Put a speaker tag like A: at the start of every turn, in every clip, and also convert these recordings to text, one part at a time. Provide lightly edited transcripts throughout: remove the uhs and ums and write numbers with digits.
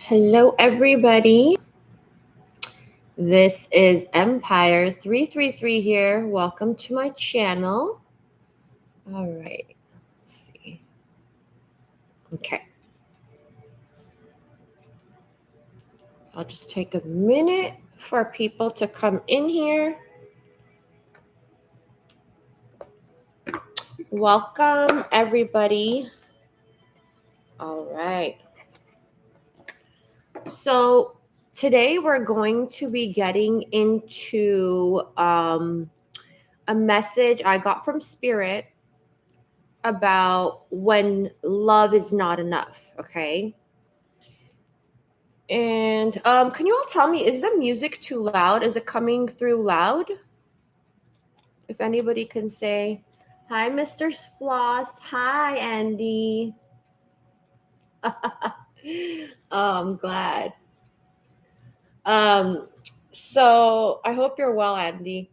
A: Hello, everybody. This is Empire 333 here. Welcome to my channel. All right, let's see. Okay. I'll just take a minute for people to come in here. Welcome, everybody. All right. So today we're going to be getting into a message I got from Spirit about when love is not enough, okay? And can you all tell me, is the music too loud? Is it coming through loud? If anybody can say, hi, Mr. Floss. Hi, Andy. I'm glad. So I hope you're well, Andy.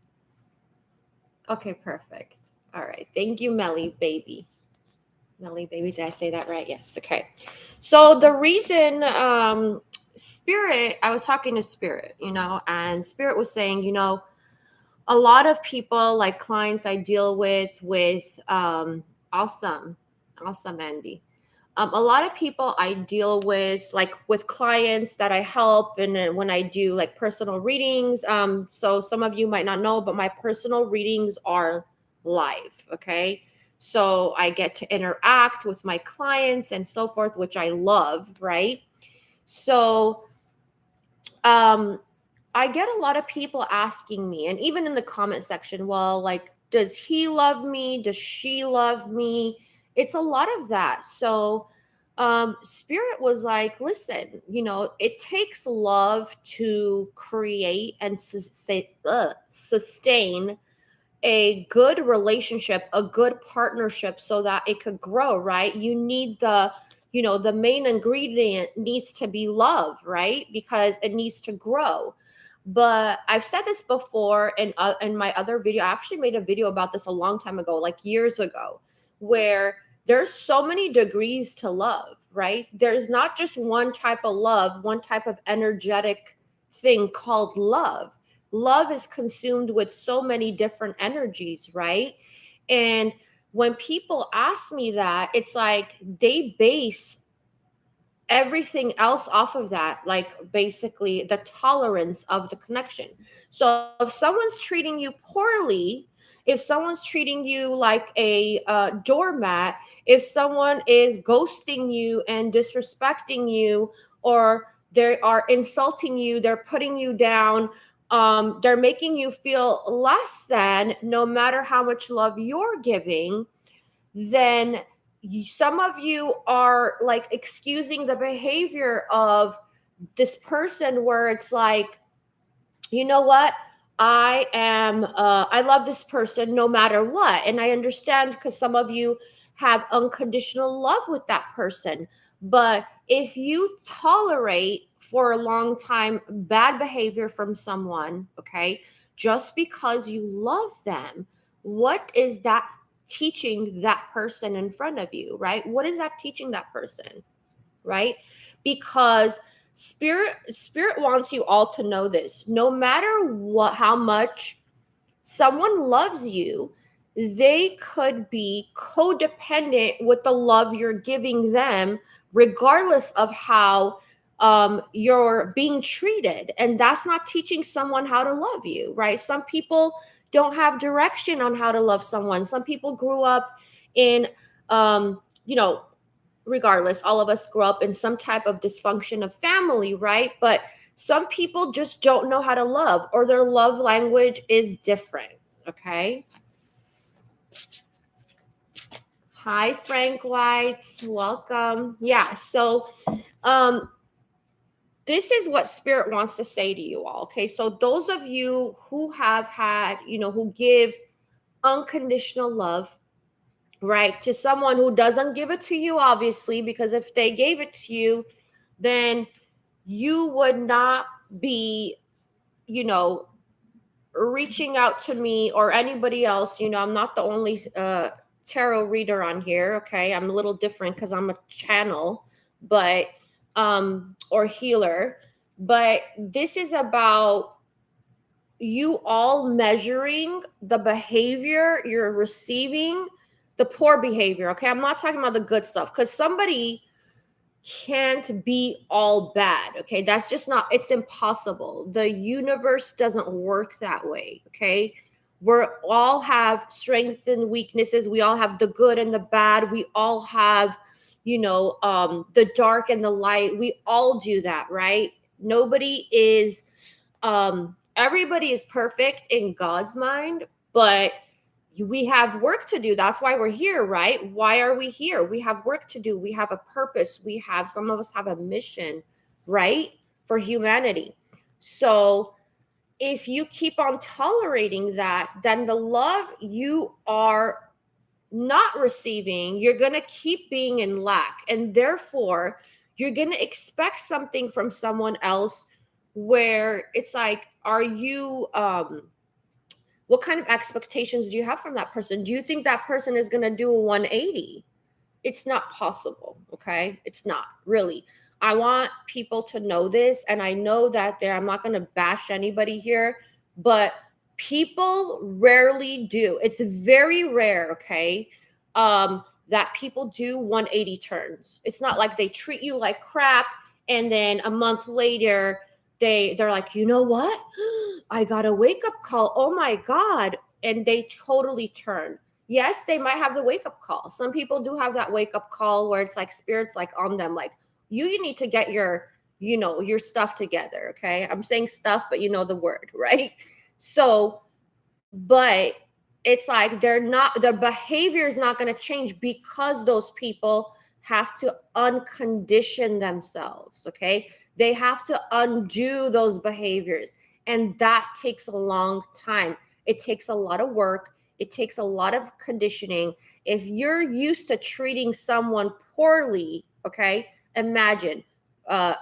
A: Okay, perfect. All right. Thank you, Melly baby. Melly baby, did I say that right? Yes. Okay. So the reason Spirit, I was talking to Spirit, and Spirit was saying, a lot of people, like clients I deal with awesome Andy. A lot of people I deal with, like with clients that I help, and then when I do like personal readings, so some of you might not know, but my personal readings are live. Okay, so I get to interact with my clients and so forth, which I love, right? So I get a lot of people asking me, and even in the comment section, well, like, does he love me? Does she love me? It's a lot of that. So, Spirit was like, listen, it takes love to create and sustain a good relationship, a good partnership so that it could grow, right? You need the main ingredient needs to be love, right? Because it needs to grow. But I've said this before in my other video. I actually made a video about this a long time ago, like years ago, where there's so many degrees to love, right? There's not just one type of love, one type of energetic thing called love. Love is consumed with so many different energies, right? And when people ask me that, it's like they base everything else off of that, like basically the tolerance of the connection. So if someone's treating you poorly, if someone's treating you like a doormat, if someone is ghosting you and disrespecting you, or they are insulting you, they're putting you down, they're making you feel less than, no matter how much love you're giving, then some of you are like excusing the behavior of this person, where it's like, you know what, I love this person no matter what. And I understand, because some of you have unconditional love with that person. But if you tolerate for a long time bad behavior from someone, okay, just because you love them, what is that teaching that person in front of you, right? What is that teaching that person, right? Because spirit wants you all to know this. No matter how much someone loves you, they could be codependent with the love you're giving them, regardless of how you're being treated. And that's not teaching someone how to love you, right? Some people don't have direction on how to love someone. Some people grew up in you know regardless, all of us grew up in some type of dysfunction of family, right? But some people just don't know how to love, or their love language is different. Okay. Hi, Frank Whites. Welcome. Yeah. So, this is what Spirit wants to say to you all. Okay. So, those of you who have had, who give unconditional love, right, to someone who doesn't give it to you, obviously, because if they gave it to you, then you would not be, reaching out to me or anybody else. I'm not the only tarot reader on here. Okay. I'm a little different because I'm a channel, but or healer, but this is about you all measuring the behavior you're receiving, the poor behavior. Okay, I'm not talking about the good stuff, because somebody can't be all bad. Okay, that's just not, it's impossible. The universe doesn't work that way. Okay, we all have strengths and weaknesses. We all have the good and the bad. We all have, the dark and the light. We all do that, right? Nobody is everybody is perfect in God's mind, but we have work to do. That's why we're here, right? Why are we here? We have work to do. We have a purpose. Some of us have a mission, right? For humanity. So if you keep on tolerating that, then the love you are not receiving, you're going to keep being in lack. And therefore, you're going to expect something from someone else where it's like, what kind of expectations do you have from that person? Do you think that person is going to do a 180? It's not possible. Okay. It's not really. I want people to know this. And I know that I'm not going to bash anybody here, but people rarely do. It's very rare. Okay. That people do 180 turns. It's not like they treat you like crap, and then a month later, they're like, you know what? I got a wake up call. Oh my God. And they totally turn. Yes, they might have the wake up call. Some people do have that wake up call where it's like spirits like on them, like you need to get your stuff together. Okay. I'm saying stuff, but you know the word, right? So, but it's like the behavior is not going to change because those people have to uncondition themselves. Okay. They have to undo those behaviors. And that takes a long time. It takes a lot of work. It takes a lot of conditioning. If you're used to treating someone poorly, okay, imagine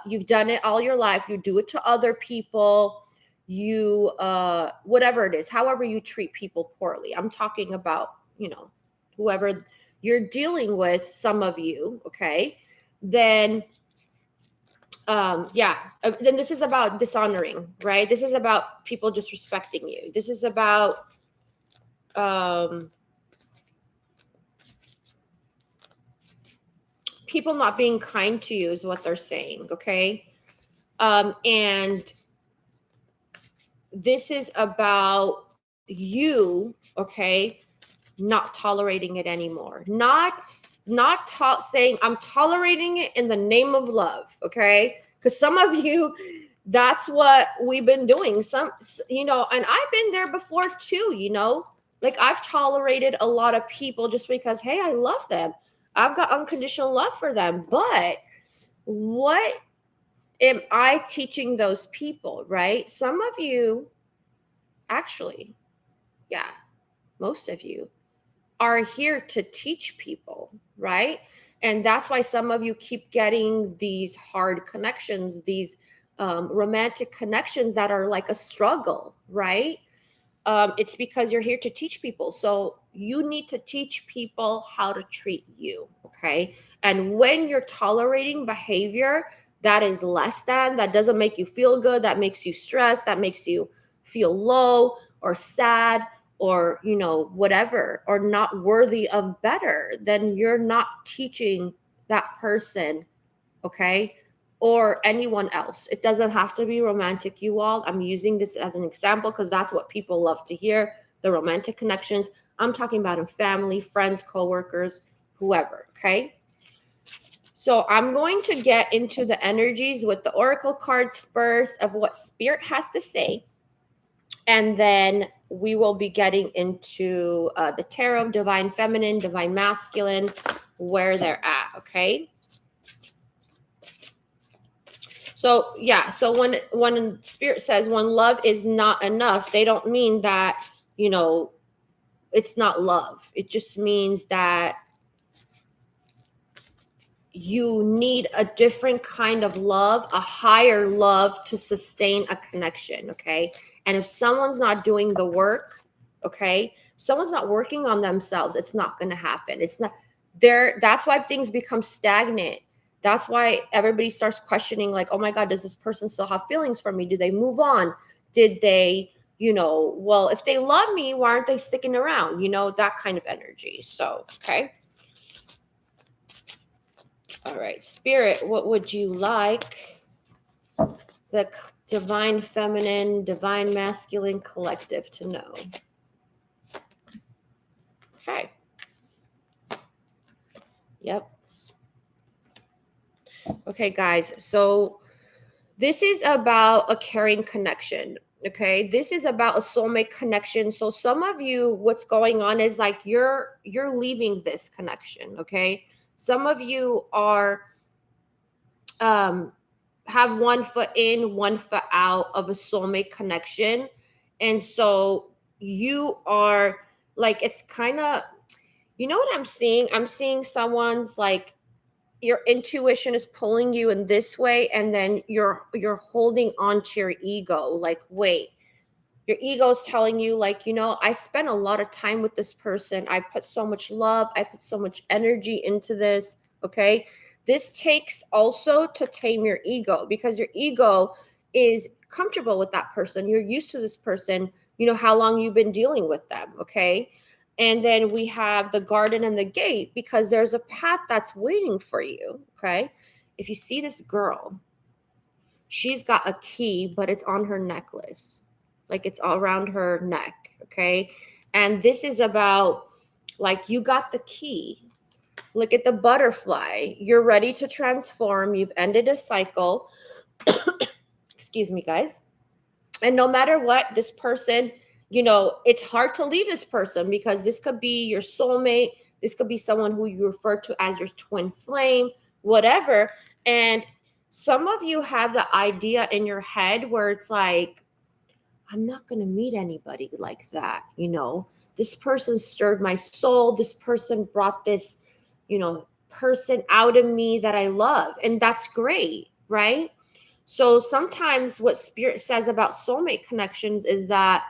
A: you've done it all your life. You do it to other people. You, whatever it is, however you treat people poorly. I'm talking about, whoever you're dealing with, some of you, okay, then then this is about dishonoring, right? This is about people disrespecting you. This is about people not being kind to you is what they're saying, okay? And this is about you, okay, not tolerating it anymore. Not saying I'm tolerating it in the name of love, okay? Because some of you, that's what we've been doing. And I've been there before too, like I've tolerated a lot of people just because, hey, I love them. I've got unconditional love for them. But what am I teaching those people, right? Some of you, actually, yeah, most of you are here to teach people, right? And that's why some of you keep getting these hard connections, these romantic connections that are like a struggle, right? It's because you're here to teach people. So you need to teach people how to treat you, okay? And when you're tolerating behavior that is less than, that doesn't make you feel good, that makes you stressed, that makes you feel low or sad, or whatever, or not worthy of better, then you're not teaching that person, okay, or anyone else. It doesn't have to be romantic, you all. I'm using this as an example because that's what people love to hear, the romantic connections. I'm talking about in family, friends, coworkers, whoever, okay? So I'm going to get into the energies with the oracle cards first of what spirit has to say. And then we will be getting into the tarot, divine feminine, divine masculine, where they're at, okay? So, yeah, so when spirit says when love is not enough, they don't mean that, it's not love. It just means that you need a different kind of love, a higher love to sustain a connection, okay? And if someone's not doing the work, okay, someone's not working on themselves, it's not going to happen. It's not there. That's why things become stagnant. That's why everybody starts questioning, like, oh my God, does this person still have feelings for me? Did they move on? Did they, well, if they love me, why aren't they sticking around? That kind of energy. So, okay. All right, Spirit, what would you like the divine feminine, divine masculine collective to know? Okay. Yep. Okay, guys. So this is about a caring connection. Okay. This is about a soulmate connection. So some of you, what's going on is like you're leaving this connection. Okay. Some of you are have one foot in, one foot out of a soulmate connection. And so you are like, it's kind of, what I'm seeing? I'm seeing someone's like, your intuition is pulling you in this way, and then you're holding on to your ego. Like, wait, your ego's telling you, like, I spent a lot of time with this person. I put so much love, I put so much energy into this. Okay. This takes also to tame your ego, because your ego is comfortable with that person. You're used to this person, how long you've been dealing with them. Okay. And then we have the garden and the gate, because there's a path that's waiting for you. Okay. If you see this girl, she's got a key, but it's on her necklace. Like, it's all around her neck. Okay. And this is about, like, you got the key. Look at the butterfly. You're ready to transform. You've ended a cycle. Excuse me, guys. And no matter what, this person, it's hard to leave this person, because this could be your soulmate. This could be someone who you refer to as your twin flame, whatever. And some of you have the idea in your head where it's like, I'm not going to meet anybody like that. This person stirred my soul. This person brought this, person out of me that I love. And that's great, right? So sometimes what Spirit says about soulmate connections is that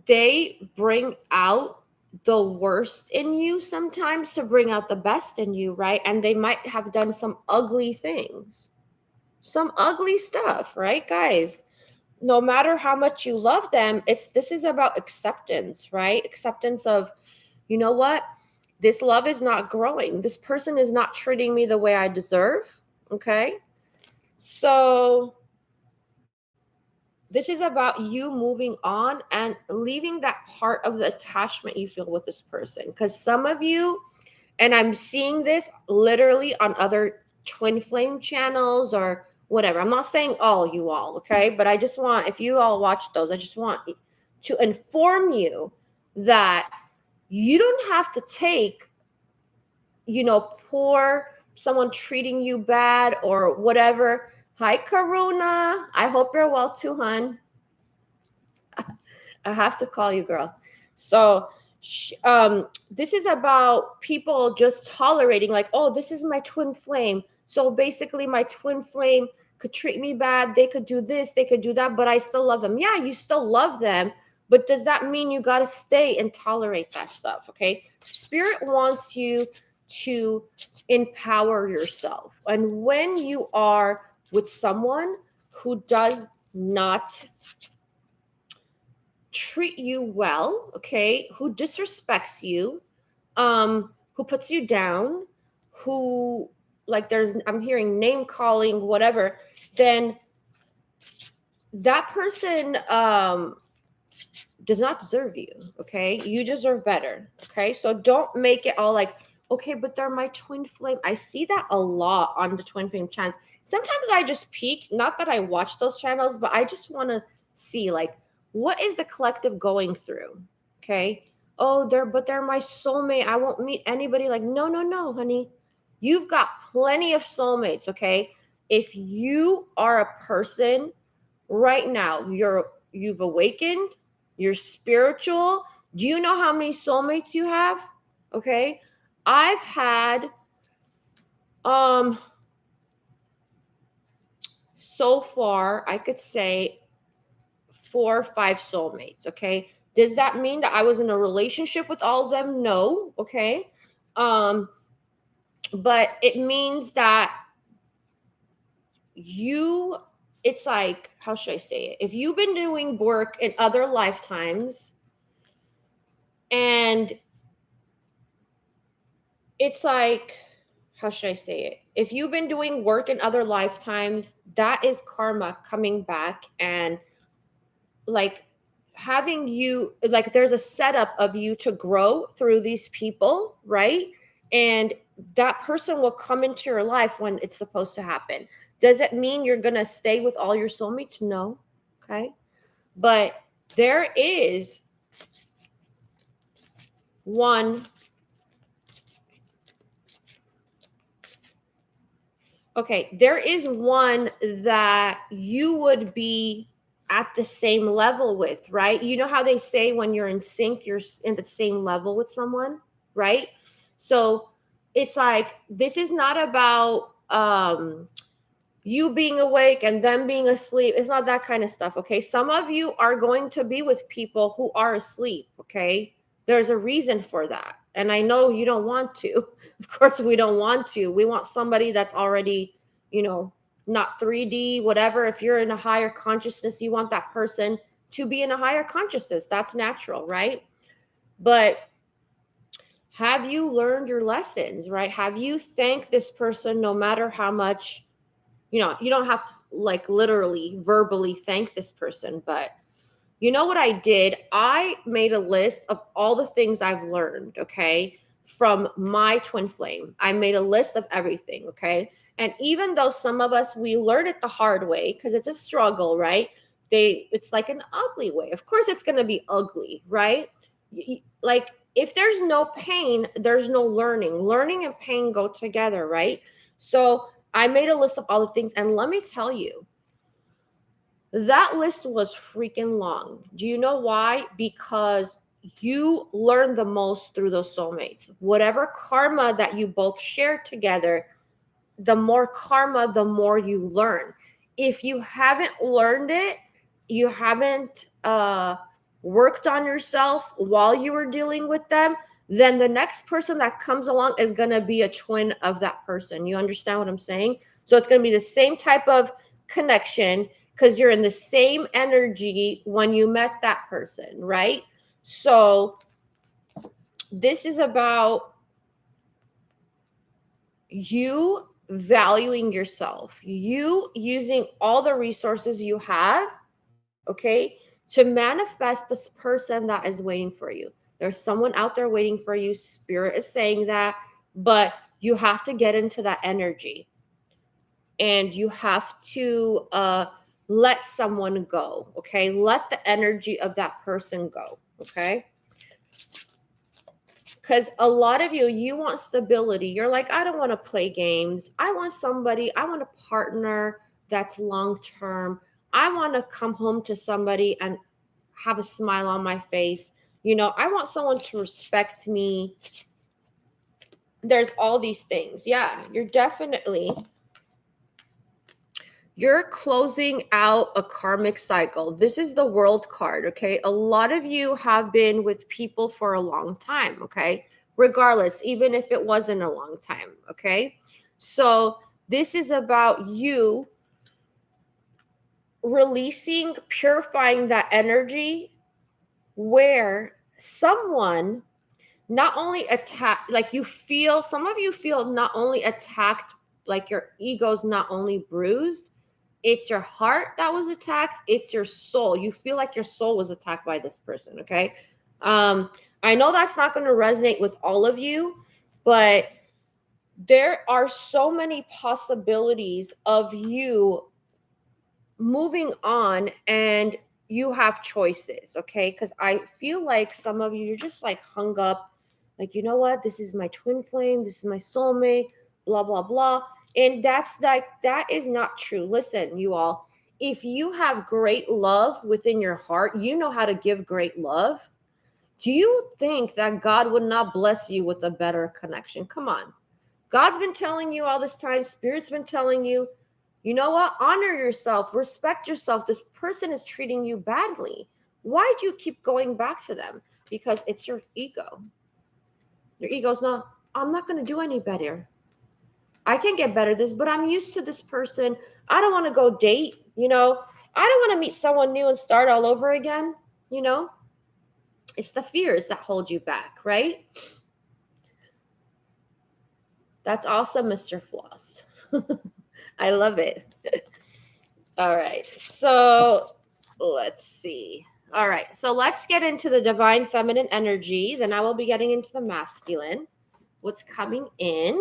A: they bring out the worst in you sometimes to bring out the best in you, right? And they might have done some ugly things, some ugly stuff, right, guys? No matter how much you love them, this is about acceptance, right? Acceptance of, you know what? This love is not growing. This person is not treating me the way I deserve. Okay. So this is about you moving on and leaving that part of the attachment you feel with this person. Because some of you, and I'm seeing this literally on other twin flame channels or whatever. I'm not saying all you all, okay? But I just want, if you all watch those, I just want to inform you that you don't have to take, poor someone treating you bad or whatever. Hi, Karuna. I hope you're well too, hon. I have to call you, girl. So, this is about people just tolerating, like, oh, this is my twin flame. So basically, my twin flame could treat me bad. They could do this, they could do that, but I still love them. Yeah, you still love them, but does that mean you got to stay and tolerate that stuff? Okay. Spirit wants you to empower yourself. And when you are with someone who does not treat you well, okay, who disrespects you, who puts you down, who, like, I'm hearing name calling, whatever, then that person does not deserve you. Okay, you deserve better. Okay, so don't make it all like, okay, but they're my twin flame. I see that a lot on the twin flame channels. Sometimes I just peek, not that I watch those channels, but I just want to see, like, what is the collective going through? Okay. Oh, they're my soulmate. I won't meet anybody. Like, no, honey. You've got plenty of soulmates. Okay. If you are a person right now, you've awakened, you're spiritual. Do you know how many soulmates you have? Okay. I've had so far, I could say 4 or 5 soulmates. Okay. Does that mean that I was in a relationship with all of them? No. Okay. But it means that it's like, how should I say it? If you've been doing work in other lifetimes, and it's like, how should I say it? If you've been doing work in other lifetimes, that is karma coming back and like having you, like there's a setup of you to grow through these people, right? And that person will come into your life when it's supposed to happen. Does it mean you're going to stay with all your soulmates? No. Okay. But there is one. Okay, there is one that you would be at the same level with, right? You know how they say when you're in sync, you're in the same level with someone, right? So it's like, this is not about you being awake and them being asleep. It's not that kind of stuff, okay? Some of you are going to be with people who are asleep, okay? There's a reason for that. And I know you don't want to. Of course, we don't want to. We want somebody that's already, not 3D, whatever. If you're in a higher consciousness, you want that person to be in a higher consciousness. That's natural, right? But have you learned your lessons, right? Have you thanked this person no matter how much, you don't have to like literally verbally thank this person, but you know what I did? I made a list of all the things I've learned, okay, from my twin flame. I made a list of everything, okay? And even though some of us, we learn it the hard way because it's a struggle, right? It's like an ugly way. Of course, it's going to be ugly, right? Like, if there's no pain, there's no learning. Learning and pain go together, right? So I made a list of all the things. And let me tell you, that list was freaking long. Do you know why? Because you learn the most through those soulmates. Whatever karma that you both share together, the more karma, the more you learn. If you haven't learned it, you haven't worked on yourself while you were dealing with them, then the next person that comes along is going to be a twin of that person. You understand what I'm saying? So it's going to be the same type of connection because you're in the same energy when you met that person, right? So this is about you valuing yourself, you using all the resources you have, okay, to manifest this person that is waiting for you. There's someone out there waiting for you. Spirit is saying that, but you have to get into that energy and you have to let someone go, okay? Let the energy of that person go, okay? Because a lot of you want stability. You're like, I don't want to play games. I want a partner that's long term. I want to come home to somebody and have a smile on my face. I want someone to respect me. There's all these things. Yeah, you're closing out a karmic cycle. This is the World card, okay? A lot of you have been with people for a long time, okay? Regardless, even if it wasn't a long time, okay? So this is about you releasing, purifying that energy where someone not only attack, like some of you feel not only attacked, like your ego's not only bruised, it's your heart that was attacked, it's your soul. You feel like your soul was attacked by this person, okay? I know that's not going to resonate with all of you, but there are so many possibilities of you moving on, and you have choices, okay? Because I feel like some of you, you're just like hung up, like, you know what, this is my twin flame, this is my soulmate, blah blah blah. And that is not true. Listen, you all, if you have great love within your heart, you know how to give great love. Do you think that God would not bless you with a better connection? Come on. God's been telling you all this time, Spirit's been telling you, you know what? Honor yourself, respect yourself. This person is treating you badly. Why do you keep going back to them? Because it's your ego. Your ego's not I'm not going to do any better. I can get better at this, but I'm used to this person. I don't want to go date, I don't want to meet someone new and start all over again, you know? It's the fears that hold you back, right? That's awesome, Mr. Floss. I love it. All right. So let's see. All right. So let's get into the divine feminine energy. Then I will be getting into the masculine. What's coming in?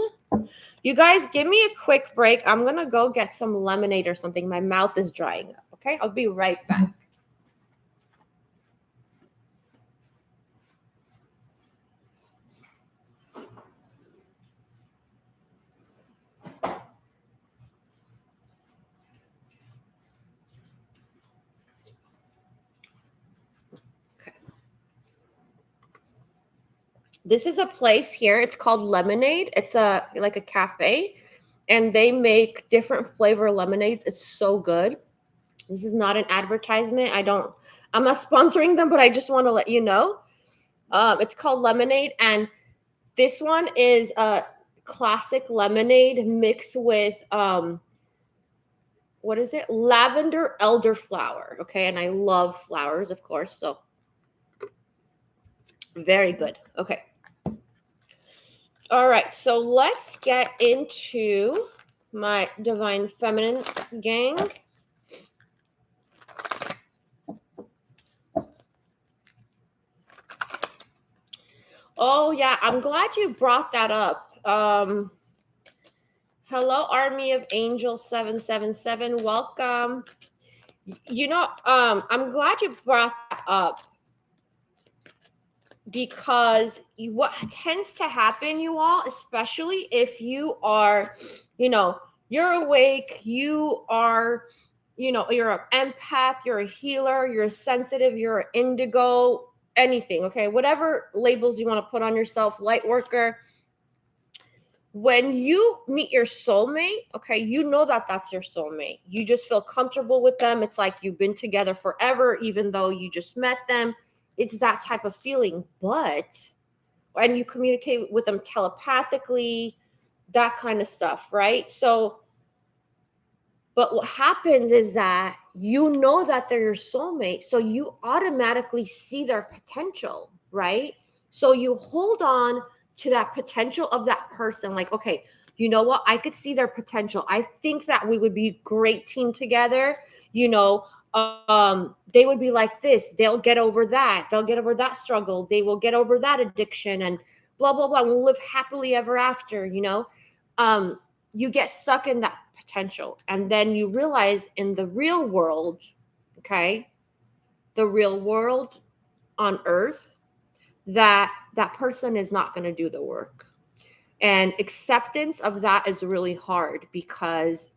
A: You guys, give me a quick break. I'm going to go get some lemonade or something. My mouth is drying up. Okay. I'll be right back. This is a place here. It's called Lemonade. It's like a cafe, and they make different flavor lemonades. It's so good. This is not an advertisement. I'm not sponsoring them, but I just want to let you know. It's called Lemonade, and this one is a classic lemonade mixed with what is it? Lavender elderflower. Okay, and I love flowers, of course. So very good. Okay. All right, so let's get into my divine feminine gang. Oh yeah, I'm glad you brought that up. Hello, Army of Angels 777. Welcome. I'm glad you brought that up because what tends to happen, you all, especially if you are, you're awake, you are, you're an empath, you're a healer, you're sensitive, you're an indigo, anything, okay? Whatever labels you want to put on yourself, light worker. When you meet your soulmate, okay, you know that that's your soulmate. You just feel comfortable with them. It's like you've been together forever, even though you just met them. It's that type of feeling. But when you communicate with them telepathically, that kind of stuff, right? So, but what happens is that you know that they're your soulmate. So you automatically see their potential, right? So you hold on to that potential of that person. Like, okay, you know what? I could see their potential. I think that we would be a great team together. They would be like this. They'll get over that. They'll get over that struggle. They will get over that addiction and blah, blah, blah. We'll live happily ever after, you get stuck in that potential. And then you realize in the real world, okay, the real world on earth, that person is not going to do the work. And acceptance of that is really hard because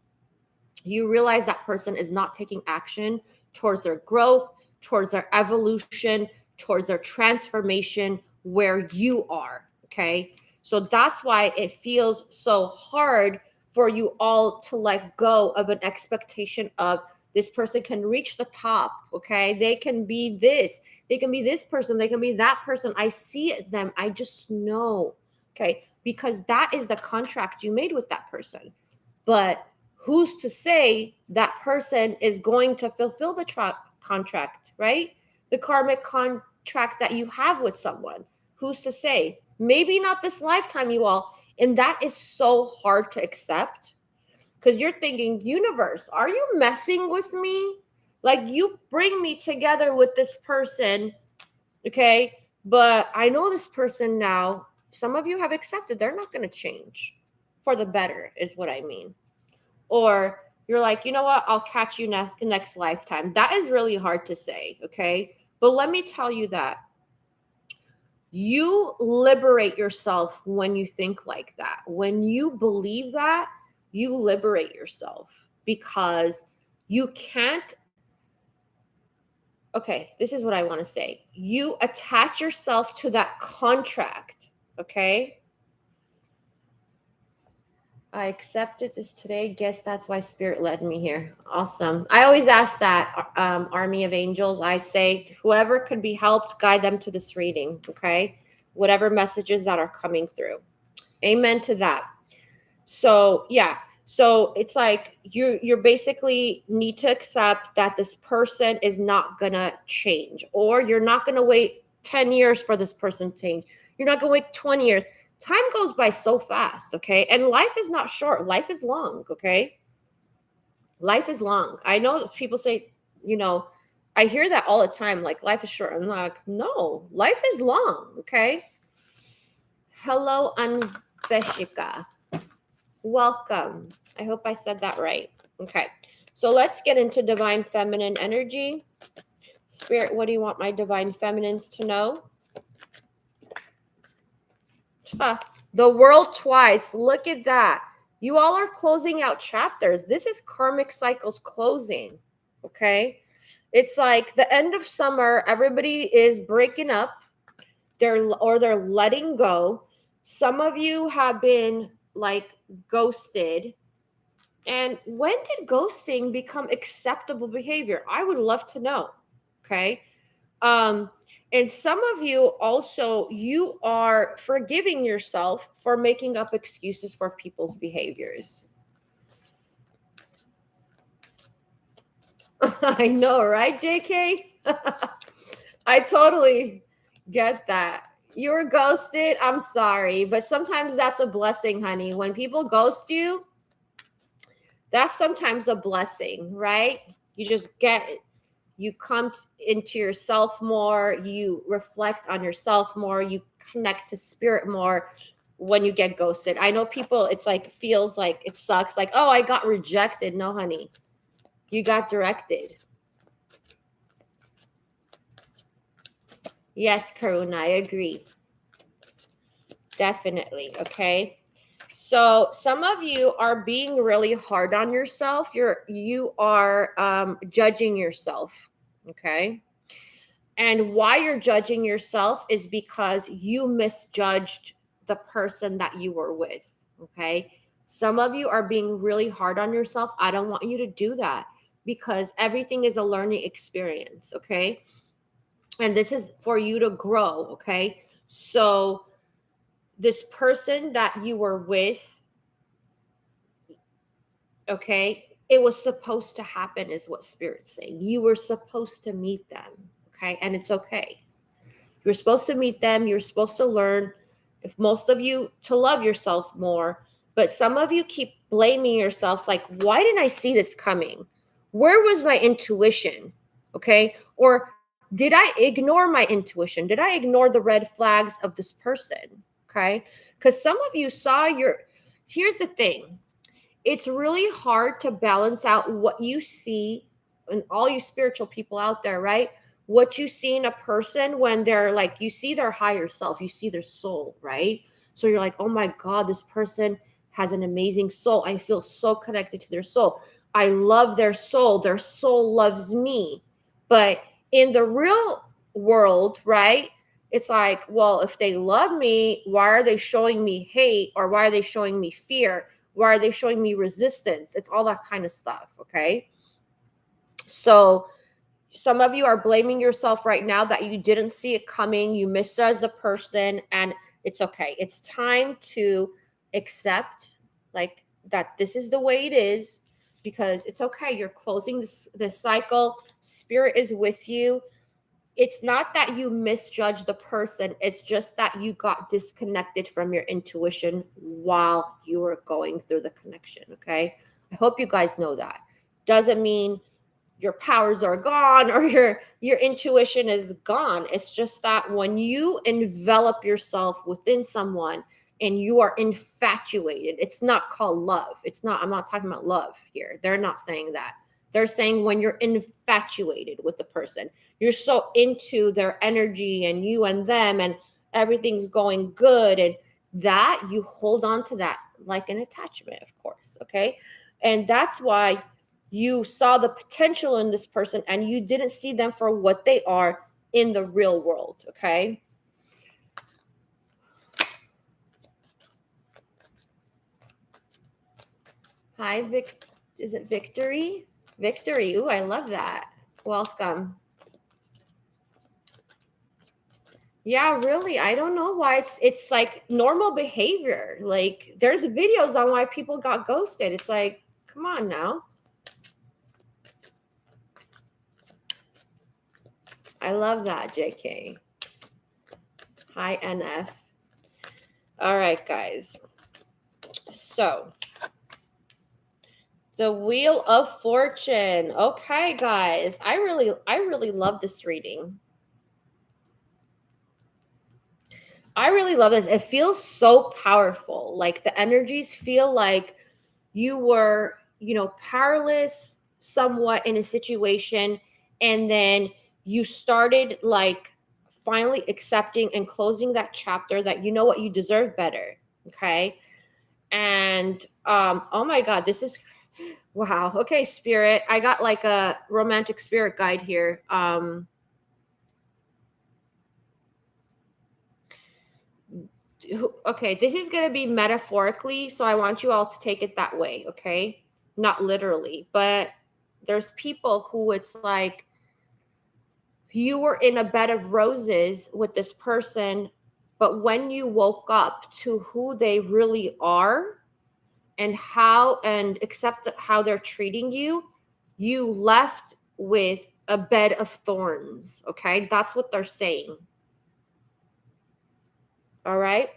A: you realize that person is not taking action towards their growth, towards their evolution, towards their transformation where you are. Okay. So that's why it feels so hard for you all to let go of an expectation of this person can reach the top. Okay. They can be this, they can be this person, they can be that person. I see them. I just know. Okay. Because that is the contract you made with that person. But who's to say that person is going to fulfill the contract, right? The karmic contract that you have with someone. Who's to say? Maybe not this lifetime, you all. And that is so hard to accept because you're thinking, universe, are you messing with me? Like, you bring me together with this person, okay? But I know this person now. Some of you have accepted they're not going to change for the better, is what I mean. Or you're like, you know what? I'll catch you next lifetime. That is really hard to say, okay? But let me tell you that you liberate yourself when you think like that. When you believe that, you liberate yourself because you can't. Okay, this is what I want to say. You attach yourself to that contract, okay? I accepted this today. Guess that's why Spirit led me here. Awesome. I always ask that, Army of Angels. I say, whoever could be helped, guide them to this reading, okay? Whatever messages that are coming through. Amen to that. So yeah, so it's like you're basically need to accept that this person is not gonna change, or you're not gonna wait 10 years for this person to change. You're not gonna wait 20 years. Time goes by so fast, okay? And life is not short, life is long, okay? Life is long. I know people say, you know, I hear that all the time, like life is short. I'm like, no, life is long, okay? Hello, Anveshika. Welcome. I hope I said that right. Okay. So let's get into divine feminine energy. Spirit, what do you want my divine feminines to know? The world twice. Look at that. You all are closing out chapters. This is karmic cycles closing. Okay. It's like the end of summer, everybody is breaking up. They're letting go. Some of you have been like ghosted. And when did ghosting become acceptable behavior? I would love to know. Okay. And some of you also, you are forgiving yourself for making up excuses for people's behaviors. I know, right, JK? I totally get that. You were ghosted. I'm sorry. But sometimes that's a blessing, honey. When people ghost you, that's sometimes a blessing, right? You just get it. You come into yourself more, you reflect on yourself more, you connect to spirit more when you get ghosted. I know people, it's like, feels like it sucks, like, oh, I got rejected. No, honey, you got directed. Yes, Karuna, I agree. Definitely. Okay. So some of you are being really hard on yourself. You are judging yourself. Okay. And why you're judging yourself is because you misjudged the person that you were with. Okay. Some of you are being really hard on yourself. I don't want you to do that, because everything is a learning experience. Okay. And this is for you to grow. Okay. So this person that you were with, okay, it was supposed to happen, is what Spirit's saying. You were supposed to meet them. Okay. And it's okay. You're supposed to meet them. You're supposed to learn, if most of you, to love yourself more. But some of you keep blaming yourselves, like, why didn't I see this coming? Where was my intuition? Okay. Or did I ignore my intuition? Did I ignore the red flags of this person? Okay. Because some of you saw here's the thing. It's really hard to balance out what you see, and all you spiritual people out there, right? What you see in a person when they're like, you see their higher self, you see their soul, right? So you're like, oh my God, this person has an amazing soul. I feel so connected to their soul. I love their soul. Their soul loves me. But in the real world, right? It's like, well, if they love me, why are they showing me hate, or why are they showing me fear? Why are they showing me resistance? It's all that kind of stuff. Okay. So some of you are blaming yourself right now that you didn't see it coming. You misjudged a person, and it's okay. It's time to accept, like, that this is the way it is, because it's okay. You're closing this cycle. Spirit is with you. It's not that you misjudge the person. It's just that you got disconnected from your intuition while you were going through the connection. Okay. I hope you guys know that. Doesn't mean your powers are gone or your intuition is gone. It's just that when you envelop yourself within someone and you are infatuated, it's not called love. It's not, I'm not talking about love here. They're not saying that. They're saying when you're infatuated with the person, you're so into their energy and you and them, and everything's going good, and that you hold on to that like an attachment, of course. Okay. And that's why you saw the potential in this person and you didn't see them for what they are in the real world. Okay. Hi, Vic. Is it Victory? Victory. Ooh, I love that. Welcome. Yeah, really. I don't know why it's like normal behavior. Like there's videos on why people got ghosted. It's like, come on now. I love that, JK. Hi, NF. All right, guys. So, the Wheel of Fortune. Okay, guys. I really love this reading. I really love this. It feels so powerful. Like the energies feel like you were, powerless somewhat in a situation, and then you started like finally accepting and closing that chapter that you know what, you deserve better. Okay. And oh my god, this is wow. Okay, spirit. I got like a romantic spirit guide here. Okay, this is going to be metaphorically, so I want you all to take it that way, okay? Not literally, but there's people who it's like you were in a bed of roses with this person, but when you woke up to who they really are and how and accept how they're treating you, you left with a bed of thorns, okay? That's what they're saying. All right?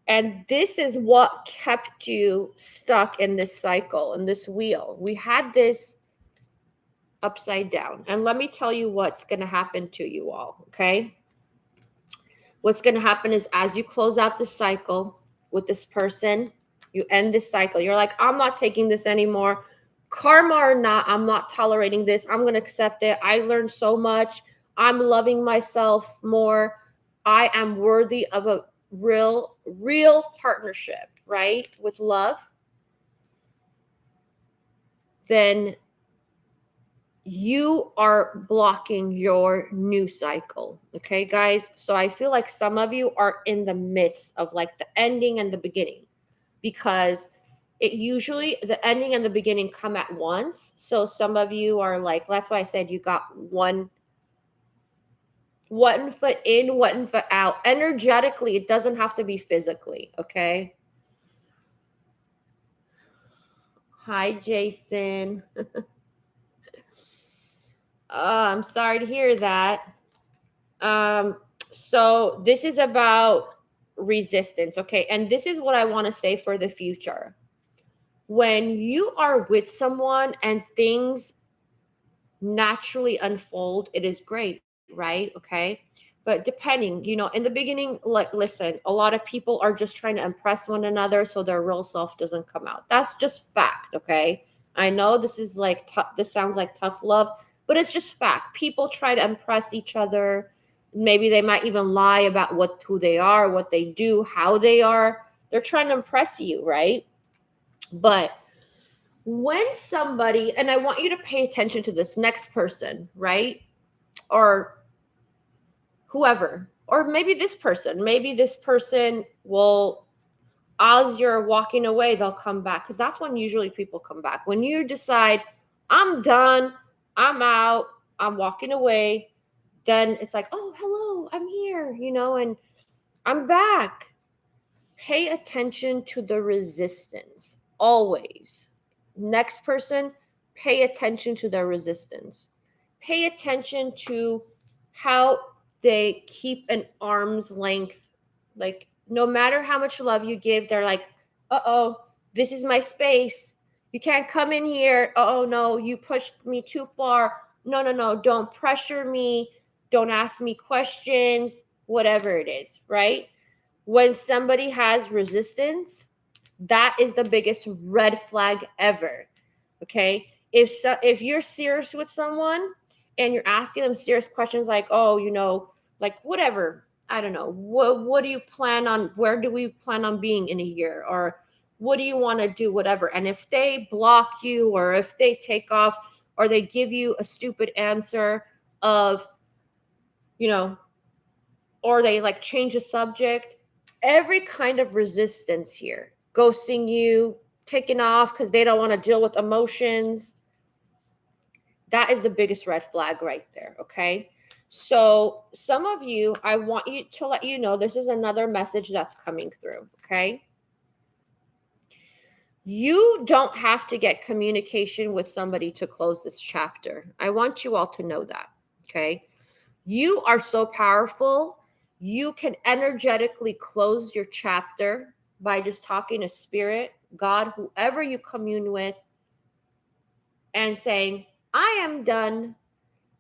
A: And this is what kept you stuck in this cycle, in this wheel. We had this upside down. And let me tell you what's going to happen to you all, okay? What's going to happen is as you close out the cycle with this person, you end this cycle. You're like, I'm not taking this anymore. Karma or not, I'm not tolerating this. I'm going to accept it. I learned so much. I'm loving myself more. I am worthy of a real partnership, right? With love. Then you are blocking your new cycle. Okay, guys? So I feel like some of you are in the midst of like the ending and the beginning, because it usually the ending and the beginning come at once. So some of you are like, that's why I said you got one foot in, one foot out. Energetically, it doesn't have to be physically, okay? Hi, Jason. I'm sorry to hear that. So this is about resistance, okay? And this is what I want to say for the future. When you are with someone and things naturally unfold, it is great, right? Okay. But depending, in the beginning, like, listen, a lot of people are just trying to impress one another so their real self doesn't come out. That's just fact, okay? I know this is like, this sounds like tough love, but it's just fact. People try to impress each other. Maybe they might even lie about who they are, what they do, how they are. They're trying to impress you, right? But when somebody, and I want you to pay attention to this next person, right? Or whoever, or maybe this person will, as you're walking away, they'll come back, because that's when usually people come back. When you decide, I'm done, I'm out, I'm walking away, then it's like, oh, hello, I'm here, and I'm back. Pay attention to the resistance always. Next person, pay attention to their resistance. Pay attention to how they keep an arm's length. Like, no matter how much love you give, they're like, uh-oh, this is my space. You can't come in here. Oh, no, you pushed me too far. No, no, no, don't pressure me. Don't ask me questions, whatever it is, right? When somebody has resistance, that is the biggest red flag ever. Okay? If you're serious with someone and you're asking them serious questions like, oh, like whatever, I don't know, what do you plan on, where do we plan on being in a year, or what do you want to do, whatever. And if they block you, or if they take off, or they give you a stupid answer of, or they like change the subject, every kind of resistance here, ghosting you, taking off because they don't want to deal with emotions, that is the biggest red flag right there. Okay. So some of you, I want you to let you know this is another message that's coming through, okay? You don't have to get communication with somebody to close this chapter. I want you all to know that, okay? You are so powerful. You can energetically close your chapter by just talking to spirit, God, whoever you commune with, and saying, I am done.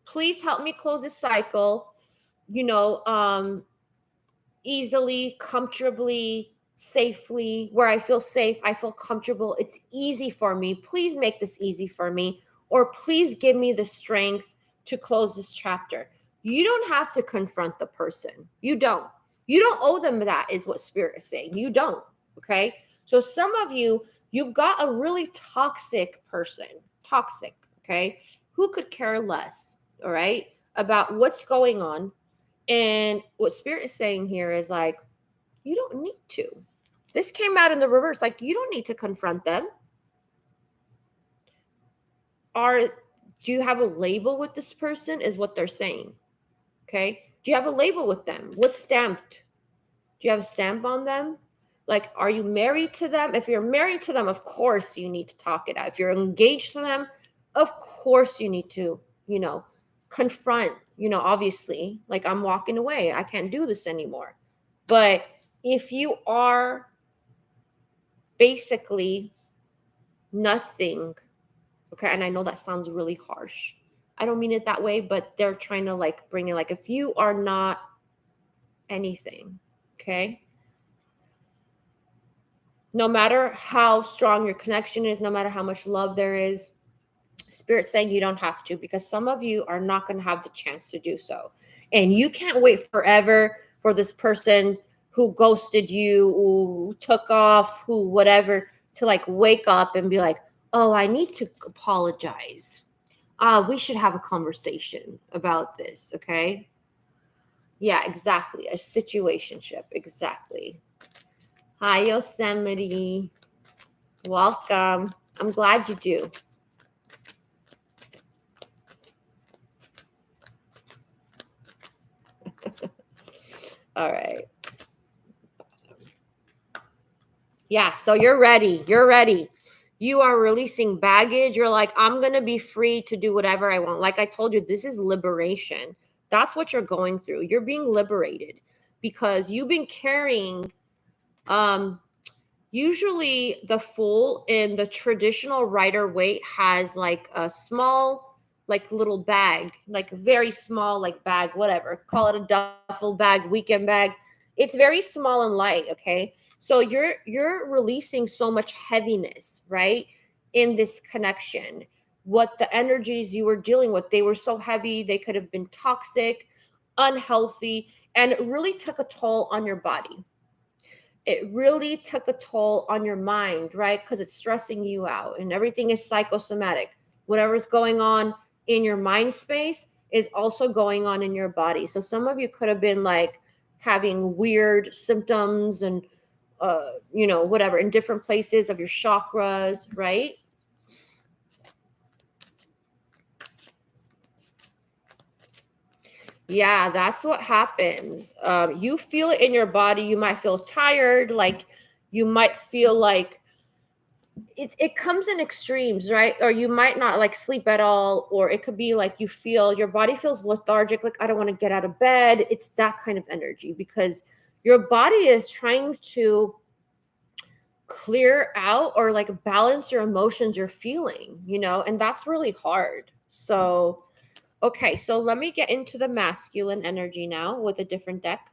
A: Please help me close this cycle, easily, comfortably, safely, where I feel safe, I feel comfortable. It's easy for me. Please make this easy for me, or please give me the strength to close this chapter. You don't have to confront the person. You don't. You don't owe them that, is what Spirit is saying. You don't. Okay. So some of you, you've got a really toxic person, toxic, okay, who could care less, all right, about what's going on. And what Spirit is saying here is like, you don't need to. This came out in the reverse. Like, you don't need to confront them. Do you have a label with this person? Is what they're saying. Okay. Do you have a label with them? What's stamped? Do you have a stamp on them? Like, are you married to them? If you're married to them, of course you need to talk it out. If you're engaged to them, of course you need to, confront, obviously, like, I'm walking away. I can't do this anymore. But if you are basically nothing, okay, and I know that sounds really harsh. I don't mean it that way, but they're trying to like bring it like, if you are not anything, okay, no matter how strong your connection is, no matter how much love there is, Spirit saying you don't have to, because some of you are not going to have the chance to do so. And you can't wait forever for this person who ghosted you, who took off, who whatever, to like wake up and be like, oh, I need to apologize. We should have a conversation about this, okay? Yeah, exactly. A situationship, exactly. Hi, Yosemite. Welcome. I'm glad you do. All right. Yeah, so you're ready. You're ready. You are releasing baggage. You're like, I'm going to be free to do whatever I want. Like I told you, this is liberation. That's what you're going through. You're being liberated because you've been carrying, usually the Fool in the traditional Rider-Waite has like a small, like little bag, like very small, like bag, whatever. Call it a duffel bag, weekend bag. It's very small and light, okay? So you're releasing so much heaviness, right? In this connection. What the energies you were dealing with, they were so heavy, they could have been toxic, unhealthy, and it really took a toll on your body. It really took a toll on your mind, right? Because it's stressing you out and everything is psychosomatic. Whatever's going on in your mind space is also going on in your body. So some of you could have been like having weird symptoms and, whatever, in different places of your chakras, right? Yeah, that's what happens. You feel it in your body. You might feel tired, like you might feel like it comes in extremes, right? Or you might not like sleep at all, or it could be like you feel your body feels lethargic, like I don't want to get out of bed. It's that kind of energy because your body is trying to clear out or like balance your emotions you're feeling, and that's really hard. So, okay, so let me get into the masculine energy now with a different deck.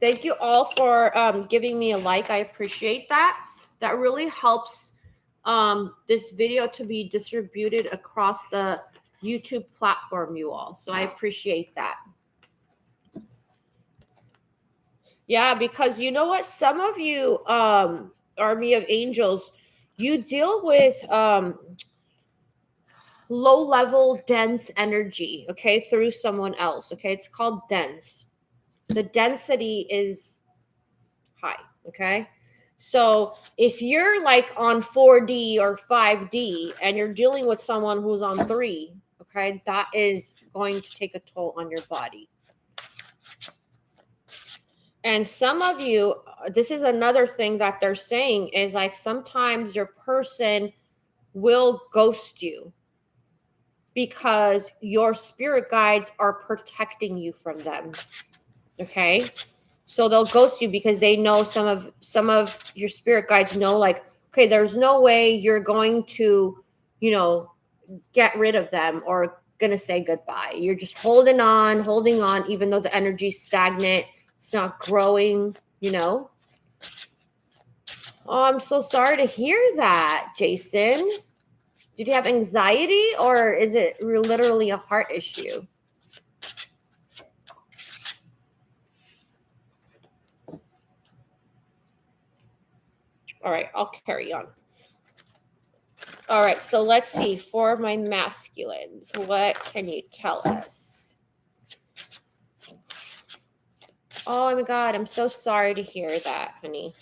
A: Thank you all for giving me a like. I appreciate that. That really helps this video to be distributed across the YouTube platform, you all. So I appreciate that. Yeah, because you know what? Some of you, Army of Angels, you deal with low-level, dense energy, okay, through someone else, okay? It's called dense. The density is high, okay? So if you're like on 4D or 5D and you're dealing with someone who's on 3, okay, that is going to take a toll on your body. And some of you, this is another thing that they're saying is like sometimes your person will ghost you because your spirit guides are protecting you from them. Okay? So they'll ghost you because they know some of your spirit guides know like, okay, there's no way you're going to, you know, get rid of them or gonna say goodbye. You're just holding on, even though the energy's stagnant, it's not growing, you know. Oh, I'm so sorry to hear that, Jason. Did you have anxiety or is it literally a heart issue? All right, I'll carry on. All right, so let's see. For my masculines, what can you tell us? Oh my God, I'm so sorry to hear that, honey.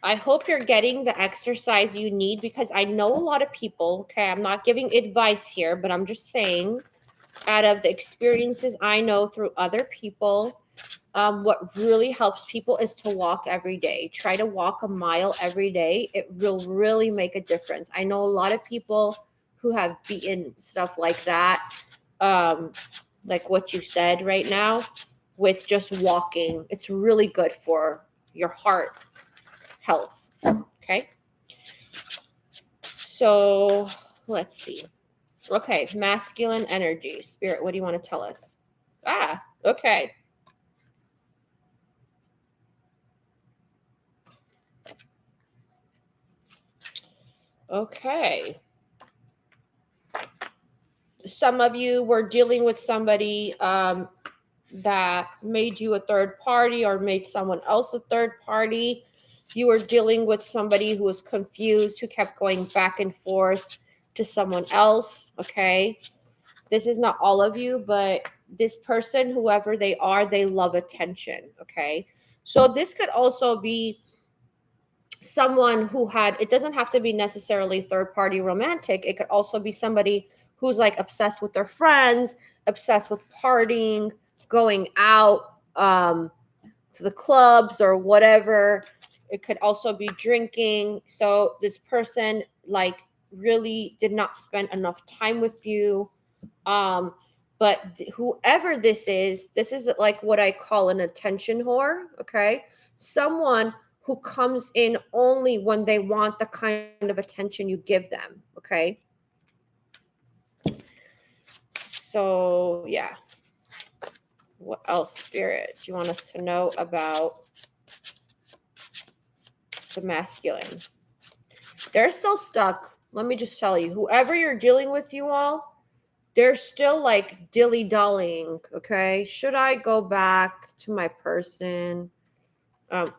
A: I hope you're getting the exercise you need because I know a lot of people, okay, I'm not giving advice here, but I'm just saying out of the experiences I know through other people, what really helps people is to walk every day. Try to walk a mile every day. It will really make a difference. I know a lot of people who have beaten stuff like that, like what you said right now, with just walking. It's really good for your heart health. Okay. So let's see. Okay. Masculine energy. Spirit, what do you want to tell us? Ah, okay. Okay. Some of you were dealing with somebody that made you a third party or made someone else a third party. You were dealing with somebody who was confused, who kept going back and forth to someone else. Okay. This is not all of you, but this person, whoever they are, they love attention. Okay. So this could also be someone who had, it doesn't have to be necessarily third party romantic. It could also be somebody who's like obsessed with their friends, obsessed with partying, going out to the clubs or whatever. It could also be drinking. So this person like really did not spend enough time with you. But whoever this is like what I call an attention whore. Okay. Someone who comes in only when they want the kind of attention you give them. Okay. So, yeah. What else, Spirit, do you want us to know about the masculine? They're still stuck. Let me just tell you, whoever you're dealing with, you all, they're still like dilly-dallying. Okay. Should I go back to my person?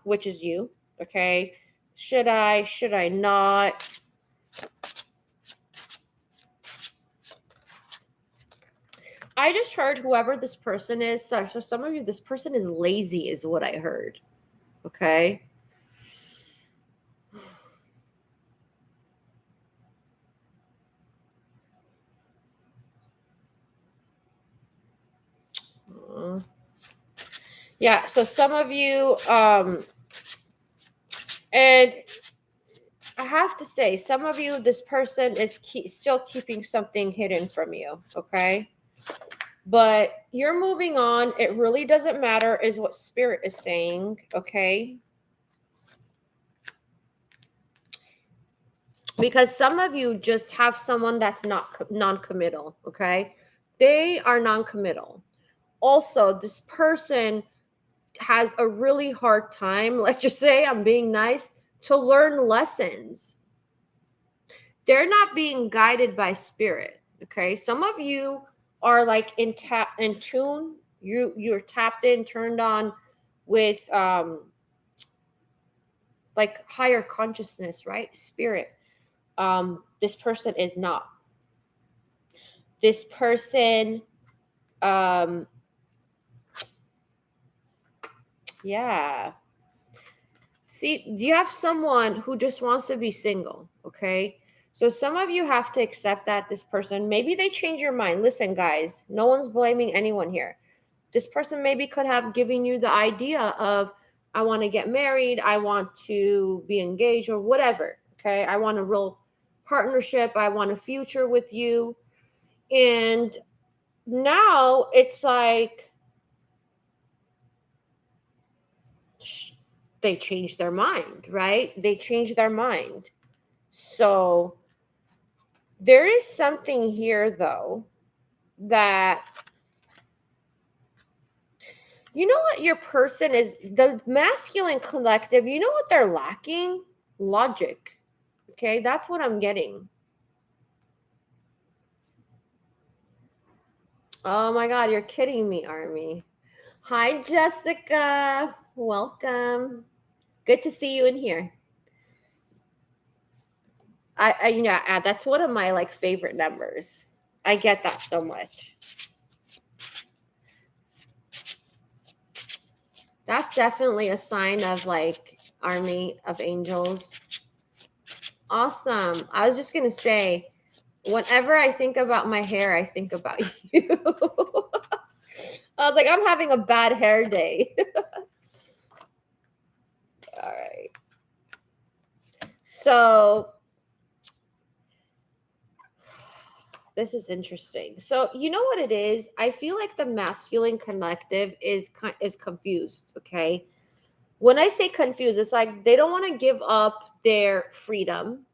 A: Which is you. Okay. Should I not? I just heard whoever this person is. So some of you, this person is lazy, is what I heard. Okay. Yeah. So some of you, and I have to say, some of you, this person is still keeping something hidden from you. Okay. But you're moving on. It really doesn't matter, is what Spirit is saying. Okay. Because some of you just have someone that's not non-committal. Okay. They are non-committal. Also, this person has a really hard time, let's just say, I'm being nice, to learn lessons. They're not being guided by Spirit. Okay. Some of you are like in tune. You're tapped in, turned on with like higher consciousness, right? Spirit. This person is not. This person, yeah. See, you have someone who just wants to be single, okay? So some of you have to accept that this person, maybe they change your mind. Listen, guys, no one's blaming anyone here. This person maybe could have given you the idea of, I want to get married, I want to be engaged, or whatever, okay? I want a real partnership, I want a future with you. And now it's like they changed their mind, right? They changed their mind. So there is something here, though, that you know what your person is, the masculine collective, you know what they're lacking? Logic. Okay, that's what I'm getting. Oh my God, you're kidding me, Army. Hi, Jessica. Welcome. Good to see you in here. That's one of my like favorite numbers. I get that so much. That's definitely a sign of like army of angels. Awesome. I was just gonna say, whenever I think about my hair, I think about you. I was like, I'm having a bad hair day. All right. So this is interesting. So you know what it is? I feel like the masculine collective is confused. Okay. When I say confused, it's like they don't want to give up their freedom.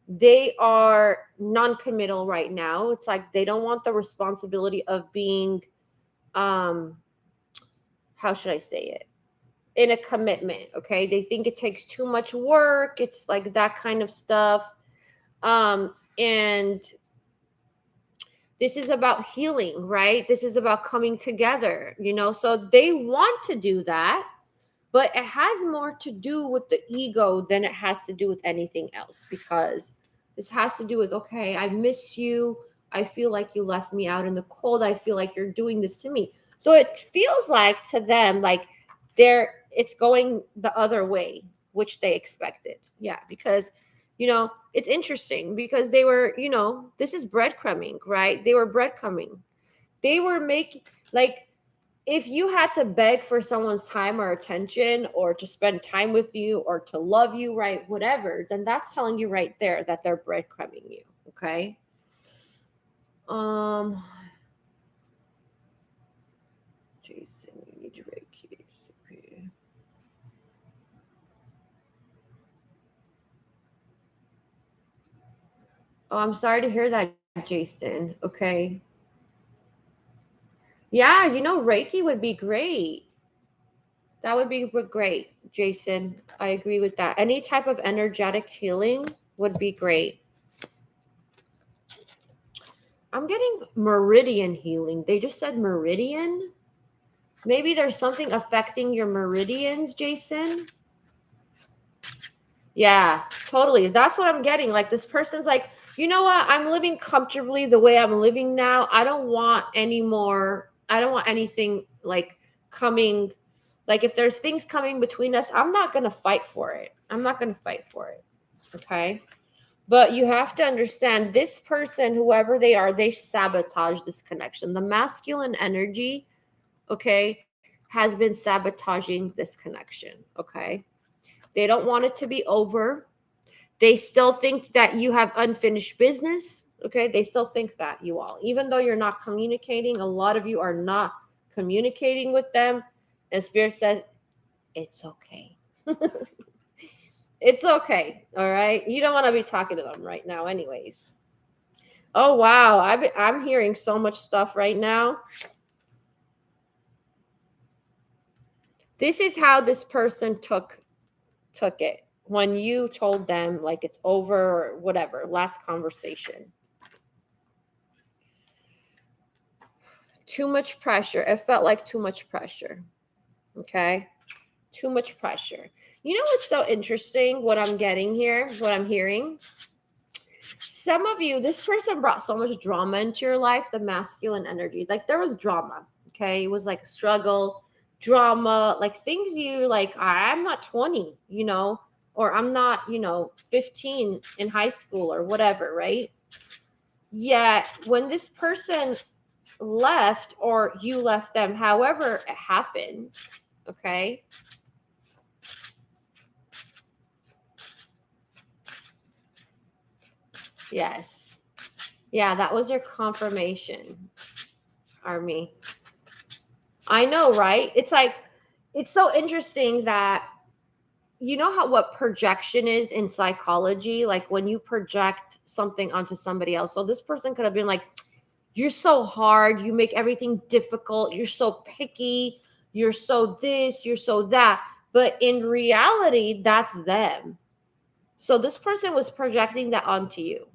A: They are non-committal right now. It's like they don't want the responsibility of being, how should I say it? In a commitment. Okay. They think it takes too much work. It's like that kind of stuff. And this is about healing, right? This is about coming together, so they want to do that, but it has more to do with the ego than it has to do with anything else, because this has to do with, okay, I miss you. I feel like you left me out in the cold. I feel like you're doing this to me. So it feels like to them, like it's going the other way, which they expected. Yeah, because it's interesting because they were, this is breadcrumbing, right? They were breadcrumbing. They were making, like, if you had to beg for someone's time or attention or to spend time with you or to love you, right, whatever, then that's telling you right there that they're breadcrumbing you, okay? Jason, you need to Reiki. Oh, I'm sorry to hear that, Jason. Okay. Yeah, Reiki would be great. That would be great, Jason. I agree with that. Any type of energetic healing would be great. I'm getting meridian healing. They just said meridian. Maybe there's something affecting your meridians, Jason. Yeah, totally. That's what I'm getting. Like, this person's like, you know what? I'm living comfortably the way I'm living now. I don't want any more. I don't want anything like coming. Like, if there's things coming between us, I'm not going to fight for it. I'm not going to fight for it. Okay. But you have to understand, this person, whoever they are, they sabotage this connection. The masculine energy, okay, has been sabotaging this connection. Okay. They don't want it to be over. They still think that you have unfinished business. Okay. They still think that, you all, even though you're not communicating, a lot of you are not communicating with them. And Spirit says, it's okay. It's okay. All right. You don't want to be talking to them right now, anyways. Oh, wow. I'm hearing so much stuff right now. This is how this person took it when you told them like it's over or whatever, last conversation. Too much pressure. It felt like too much pressure. Okay. Too much pressure. You know what's so interesting? What I'm getting here, what I'm hearing. Some of you, this person brought so much drama into your life, the masculine energy. Like, there was drama. Okay. It was like a struggle. drama, like things you like, I'm not 20, or I'm not, 15 in high school or whatever, right? Yet when this person left or you left them, however it happened, okay? Yes. Yeah, that was your confirmation, Army. I know, right? It's like, it's so interesting that you know how what projection is in psychology, like when you project something onto somebody else. So this person could have been like, you're so hard, you make everything difficult, you're so picky, you're so this, you're so that. But in reality, that's them. So this person was projecting that onto you.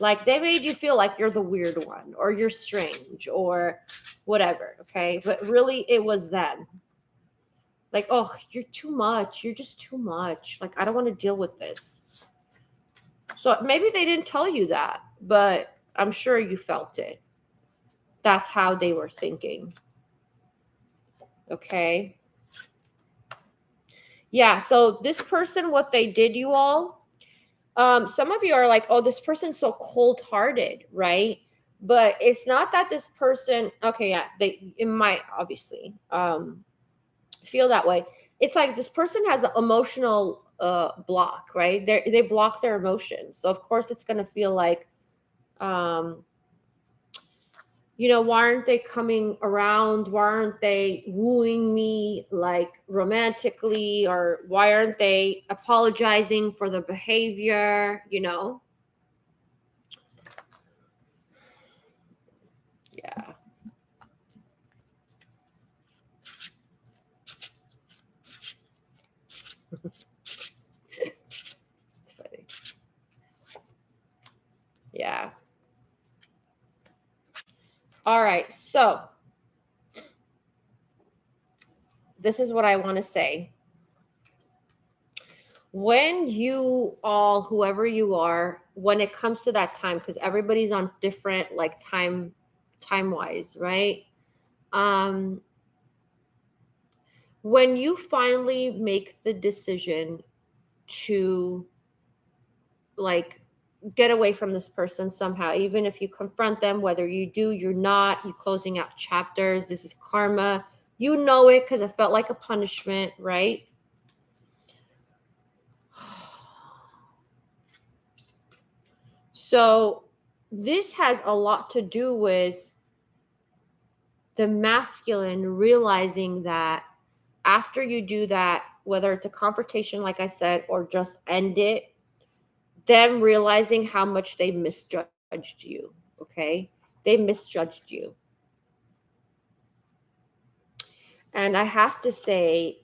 A: Like they made you feel like you're the weird one or you're strange or whatever, okay? But really it was them. Like, oh, you're too much. You're just too much. Like, I don't want to deal with this. So maybe they didn't tell you that, but I'm sure you felt it. That's how they were thinking. Okay. Yeah. So this person, what they did, you all, some of you are like, oh, this person's so cold-hearted, right? But it's not that this person, okay, yeah, it might obviously feel that way. It's like this person has an emotional block, right? They block their emotions. So of course it's going to feel like, um, why aren't they coming around? Why aren't they wooing me like romantically? Or why aren't they apologizing for the behavior? Yeah. It's funny. Yeah. All right. So this is what I want to say. When you all, whoever you are, when it comes to that time, because everybody's on different like time wise, right? um when you finally make the decision to like get away from this person somehow, even if you confront them, whether you do, you're not, you closing out chapters, this is karma, you know it because it felt like a punishment, right? So this has a lot to do with the masculine realizing that after you do that, whether it's a confrontation, like I said, or just end it, them realizing how much they misjudged you. Okay. They misjudged you. And I have to say,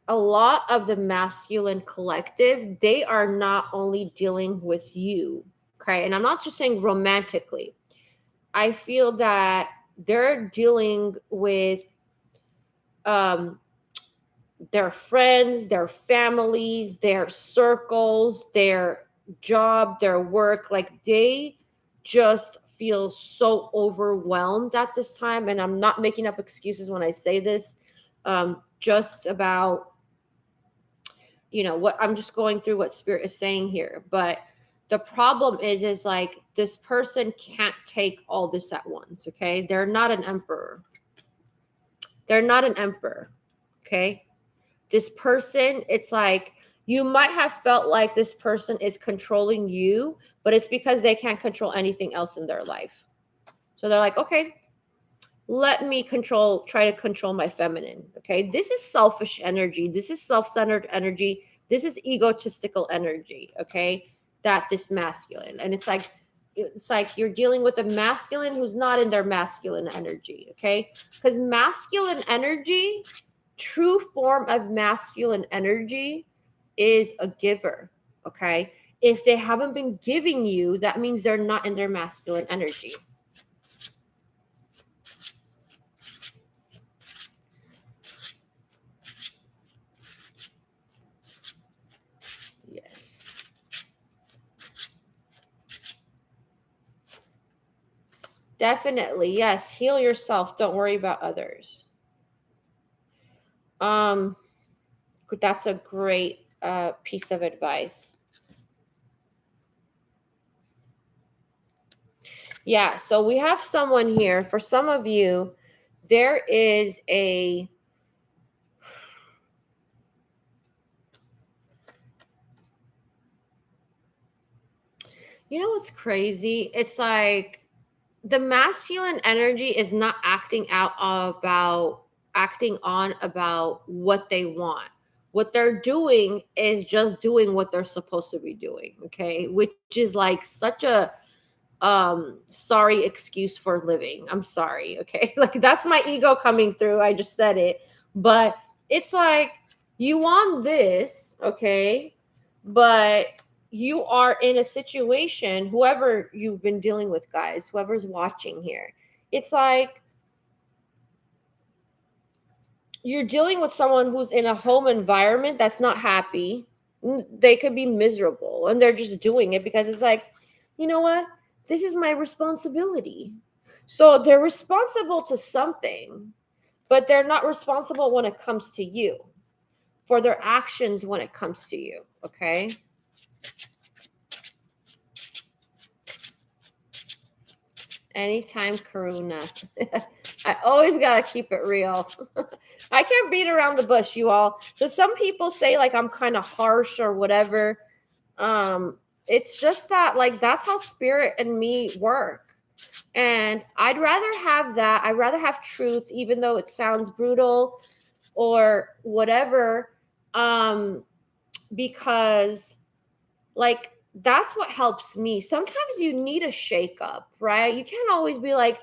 A: a lot of the masculine collective, they are not only dealing with you. Okay. And I'm not just saying romantically, I feel that they're dealing with um, their friends, their families, their circles, their job, their work. Like they just feel so overwhelmed at this time. And I'm not making up excuses when I say this, just about, what I'm just going through what Spirit is saying here. But the problem is like this person can't take all this at once. Okay. They're not an emperor. They're not an emperor. Okay. This person, it's like you might have felt like this person is controlling you, but it's because they can't control anything else in their life. So they're like, okay, let me try to control my feminine. Okay. This is selfish energy. This is self-centered energy. This is egotistical energy. Okay. That this masculine. And it's like you're dealing with a masculine who's not in their masculine energy. Okay. Because masculine energy, true form of masculine energy, is a giver. Okay. If they haven't been giving you, that means they're not in their masculine energy. Yes. Definitely. Yes. Heal yourself. Don't worry about others. Um, that's a great piece of advice. Yeah, so we have someone here. For some of you, there is a you know what's crazy? It's like the masculine energy is not acting on about what they want. What they're doing is just doing what they're supposed to be doing, okay? Which is like such a sorry excuse for living. I'm sorry, okay? Like that's my ego coming through. I just said it. But it's like you want this, okay? But you are in a situation, whoever you've been dealing with, guys, whoever's watching here, it's like you're dealing with someone who's in a home environment that's not happy. They could be miserable and they're just doing it because it's like, you know what? This is my responsibility. So they're responsible to something, but they're not responsible when it comes to you for their actions when it comes to you. Okay. Anytime, Karuna. I always got to keep it real. I can't beat around the bush, you all. So some people say like I'm kind of harsh or whatever. It's just that like that's how spirit and me work. And I'd rather have that. I'd rather have truth, even though it sounds brutal or whatever. Because like that's what helps me. Sometimes you need a shake up, right? You can't always be like,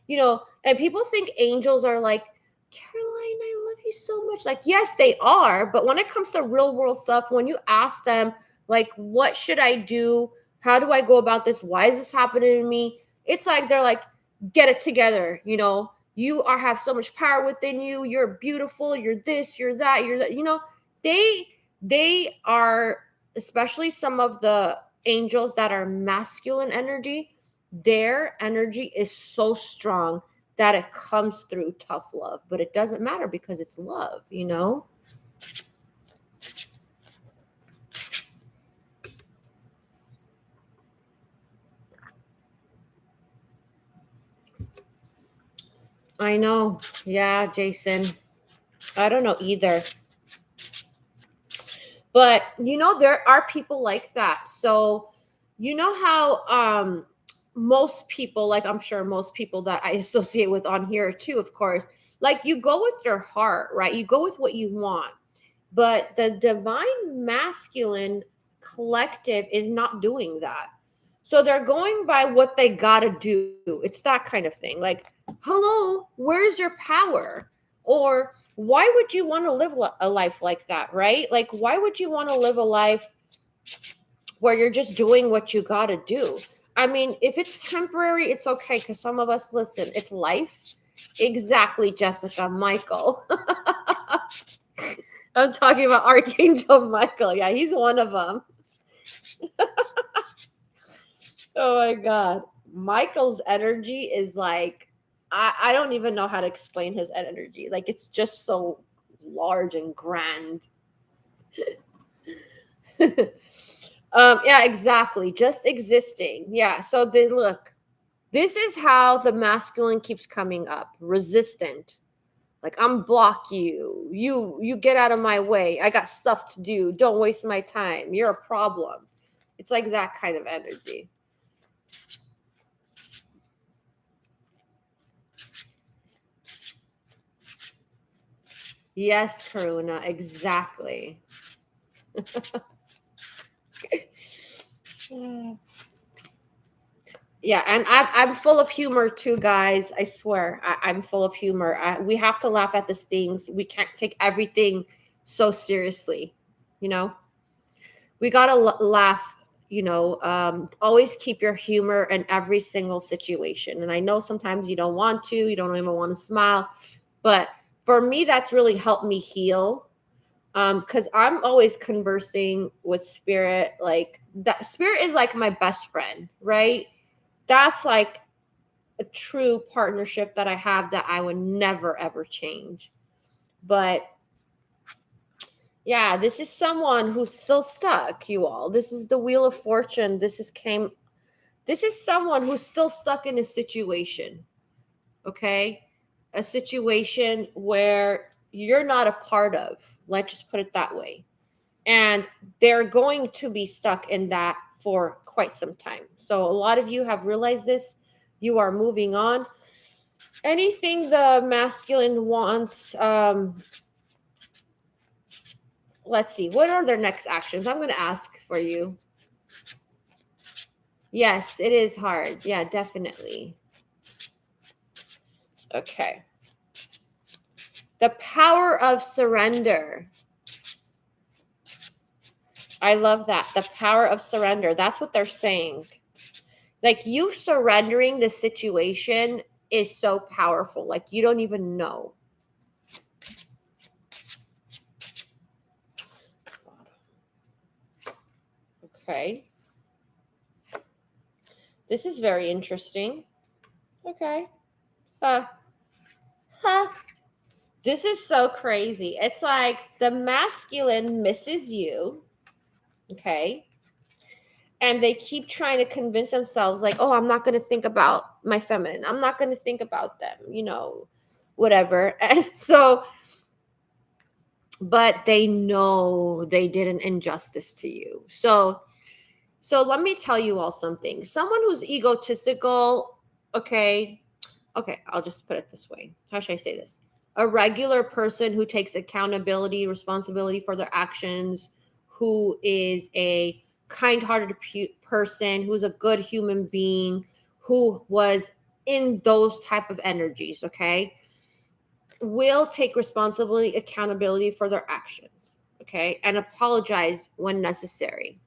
A: and people think angels are like, Caroline, I love you so much. Like, yes, they are. But when it comes to real world stuff, when you ask them, like, what should I do? How do I go about this? Why is this happening to me? It's like they're like, get it together. You have so much power within you. You're beautiful. You're this, you're that, you're that. They are, especially some of the angels that are masculine energy, their energy is so strong that it comes through tough love, but it doesn't matter because it's love. I know. Yeah, Jason. I don't know either. But there are people like that. So you know how most people, like I'm sure most people that I associate with on here too, of course, like you go with your heart, right? You go with what you want. But the divine masculine collective is not doing that. So they're going by what they got to do. It's that kind of thing. Like, hello, where's your power? Or why would you want to live a life like that, right? Like, why would you want to live a life where you're just doing what you got to do? I mean, if it's temporary, it's okay because some of us, listen, it's life. Exactly, Jessica, Michael. I'm talking about Archangel Michael. Yeah, he's one of them. Oh my God. Michael's energy is like, I don't even know how to explain his energy. Like, it's just so large and grand. Yeah, exactly. Just existing. Yeah. So look, this is how the masculine keeps coming up resistant. Like, I'm block you. You get out of my way. I got stuff to do. Don't waste my time. You're a problem. It's like that kind of energy. Yes, Karuna, exactly. Yeah, and I'm full of humor too, guys. I swear, I'm full of humor. We have to laugh at these things. We can't take everything so seriously. You know, we gotta laugh. Always keep your humor in every single situation. And I know sometimes you don't want to. You don't even want to smile, but for me, that's really helped me heal. Because I'm always conversing with spirit. Like that, spirit is like my best friend, right? That's like a true partnership that I have that I would never ever change. But Yeah, this is someone who's still stuck, you all. This is the Wheel of Fortune. This is someone who's still stuck in a situation. Okay? A situation where you're not a part of. Let's just put it that way. And they're going to be stuck in that for quite some time. So a lot of you have realized this. You are moving on. Anything the masculine wants, let's see. What are their next actions? I'm going to ask for you. Yes, it is hard. Yeah, definitely. Okay. The power of surrender. I love that. The power of surrender. That's what they're saying. Like, you surrendering the situation is so powerful. Like, you don't even know. Okay. This is very interesting. Okay. Huh. This is so crazy. It's like the masculine misses you. Okay. And they keep trying to convince themselves, like, oh, I'm not going to think about my feminine. I'm not going to think about them, whatever. And so, but they know they did an injustice to you. So let me tell you all something. Someone who's egotistical, okay, I'll just put it this way. How should I say this? A regular person who takes accountability, responsibility for their actions, who is a kind-hearted person, who's a good human being, who was in those type of energies, okay, will take responsibility, accountability for their actions, okay, and apologize when necessary,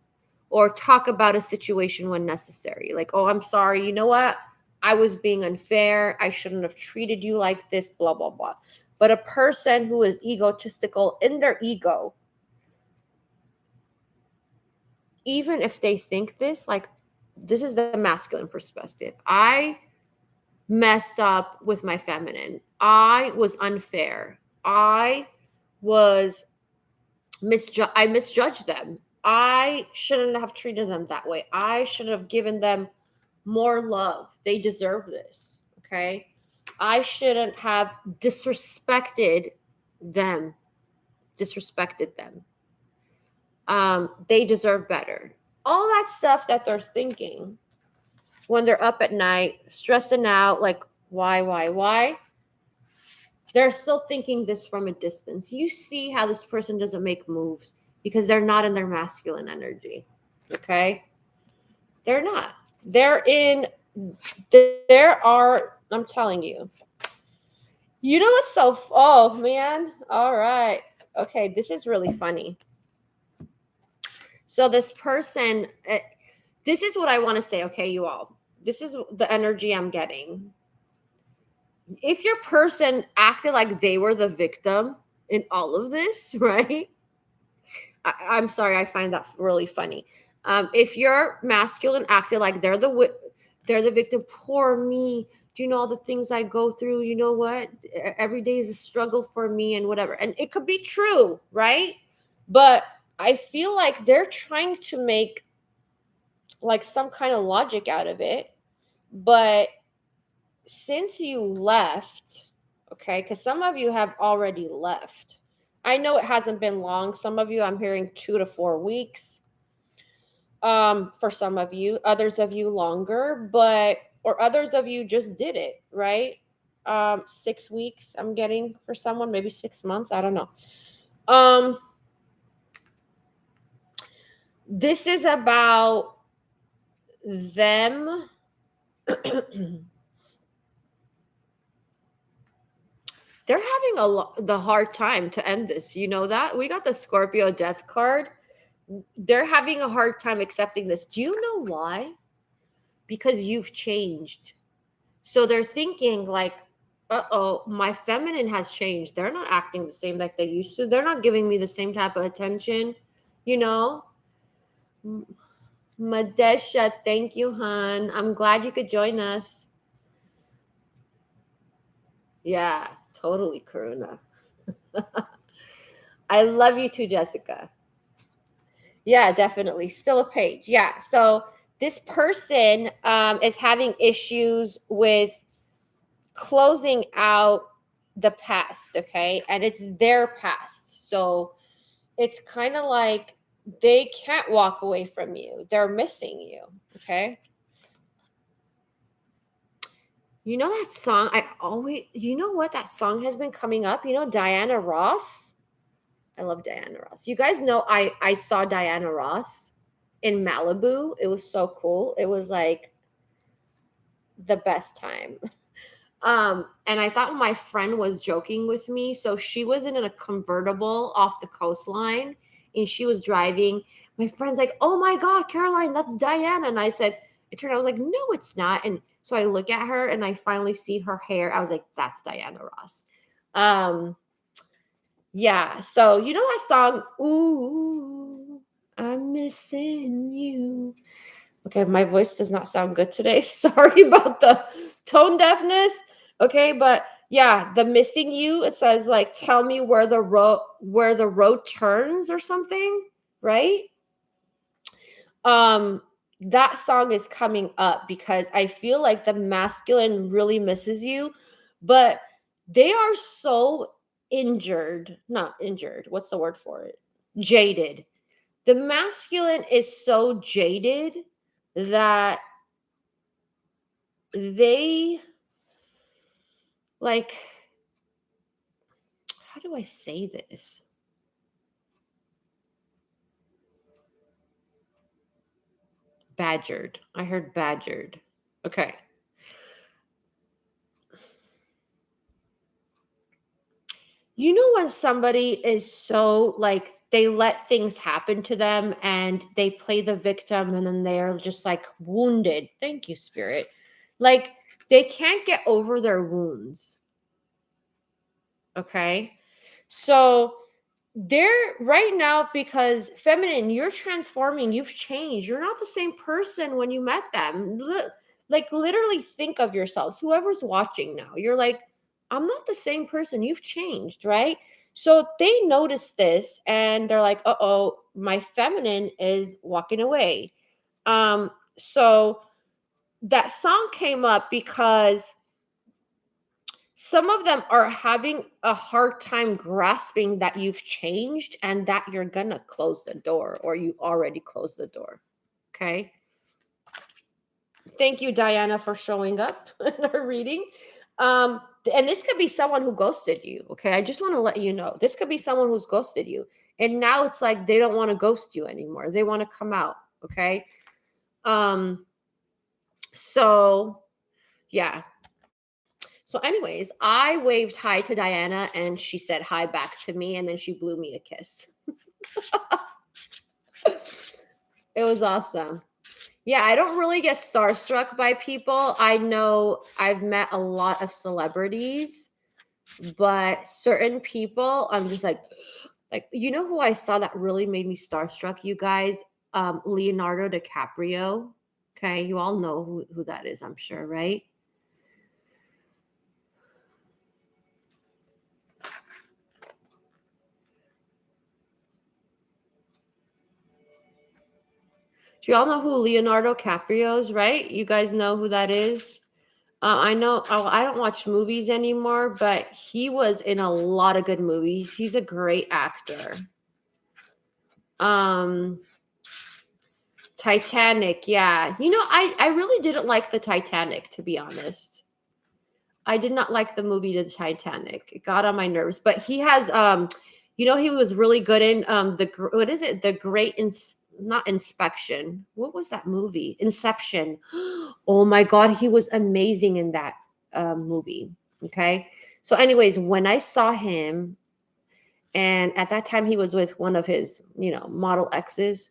A: or talk about a situation when necessary. Like, oh, I'm sorry. You know what? I was being unfair. I shouldn't have treated you like this, blah, blah, blah. But a person who is egotistical in their ego, even if they think this, like, this is the masculine perspective. I messed up with my feminine. I was unfair. I misjudged them. I shouldn't have treated them that way. I should have given them more love. They deserve this. Okay. I shouldn't have disrespected them. They deserve better. All that stuff that they're thinking when they're up at night, stressing out, like, why? They're still thinking this from a distance. You see how this person doesn't make moves because they're not in their masculine energy. Okay? They're not. I'm telling you. You know what's oh man. All right. Okay, this is really funny. So this person, this is what I want to say, okay, you all. This is the energy I'm getting. If your person acted like they were the victim in all of this, right? I'm sorry, I find that really funny. If your masculine acted like they're the victim, poor me. Do you know all the things I go through? You know what? Every day is a struggle for me and whatever. And it could be true, right? But I feel like they're trying to make like some kind of logic out of it. But since you left, okay, because some of you have already left. I know it hasn't been long. Some of you, I'm hearing 2 to 4 weeks. For some of you, others of you longer, or others of you just did it, right? 6 weeks, I'm getting for someone, maybe 6 months. I don't know. This is about them. They're having the hard time to end this. You know that? We got the Scorpio death card. They're having a hard time accepting this. Do you know why? Because you've changed. So they're thinking like, uh-oh, my feminine has changed. They're not acting the same like they used to. They're not giving me the same type of attention, you know? Madesha, thank you, hon. I'm glad you could join us. Yeah, totally, Karuna. I love you too, Jessica. Yeah, definitely. Still a page. Yeah. So this person is having issues with closing out the past, okay? And it's their past. So it's kind of like they can't walk away from you. They're missing you, okay? You know that song? You know what? That song has been coming up. You know, Diana Ross? I love Diana Ross. You guys know I saw Diana Ross in Malibu. It was so cool. It was like the best time. And I thought my friend was joking with me. So she was in a convertible off the coastline and she was driving. My friend's like, "Oh my God, Caroline, that's Diana." And I said, it turned out, I was like, "No, it's not." And so I look at her and I finally see her hair. I was like, "That's Diana Ross." Um, yeah. So you know that song, "Ooh, I'm missing you." Okay, my voice does not sound good today. Sorry about the tone deafness. Okay, but yeah, the missing you, it says like tell me where the road turns or something, right? Um that song is coming up because I feel like the masculine really misses you, but they are so injured, not injured. What's the word for it? Jaded. The masculine is so jaded that they like, how do I say this? Badgered. I heard badgered. Okay. You know when somebody is so like they let things happen to them and they play the victim and then they're just like wounded. Thank you, spirit. Like they can't get over their wounds. Okay. So they're right now because feminine, you're transforming, you've changed. You're not the same person when you met them. Like literally think of yourselves. Whoever's watching now, you're like, I'm not the same person. You've changed, right? So they notice this and they're like, uh-oh, my feminine is walking away. So that song came up because some of them are having a hard time grasping that you've changed and that you're gonna close the door or you already closed the door. Okay. Thank you, Diana, for showing up in our reading. And this could be someone who ghosted you. Okay. I just want to let you know this could be someone who's ghosted you. And now it's like they don't want to ghost you anymore. They want to come out. Okay. Um, so yeah. So, anyways, I waved hi to Diana and she said hi back to me and then she blew me a kiss. It was awesome. Yeah, I don't really get starstruck by people. I know I've met a lot of celebrities, but certain people, I'm just like you know who I saw that really made me starstruck, you guys? Leonardo DiCaprio. Okay, you all know who that is, I'm sure, right? Do y'all know who Leonardo DiCaprio is, right? You guys know who that is? I know. Oh, I don't watch movies anymore, but he was in a lot of good movies. He's a great actor. Um, Titanic, yeah. You know, I really didn't like the Titanic, to be honest. I did not like the movie The Titanic. It got on my nerves. But he has you know, he was really good in what is it? The Great not Inspection. What was that movie? Inception. Oh my God, he was amazing in that movie. Okay. So, anyways, when I saw him, and at that time he was with one of his, you know, model exes.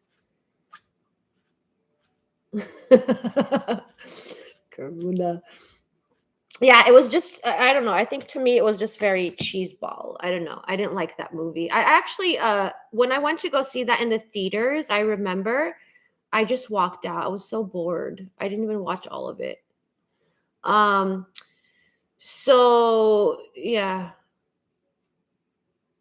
A: Karuna. Yeah, it was just I don't know. I think to me it was just very cheeseball. I don't know. I didn't like that movie. I actually when I went to go see that in the theaters, I remember I just walked out. I was so bored. I didn't even watch all of it. Um so yeah.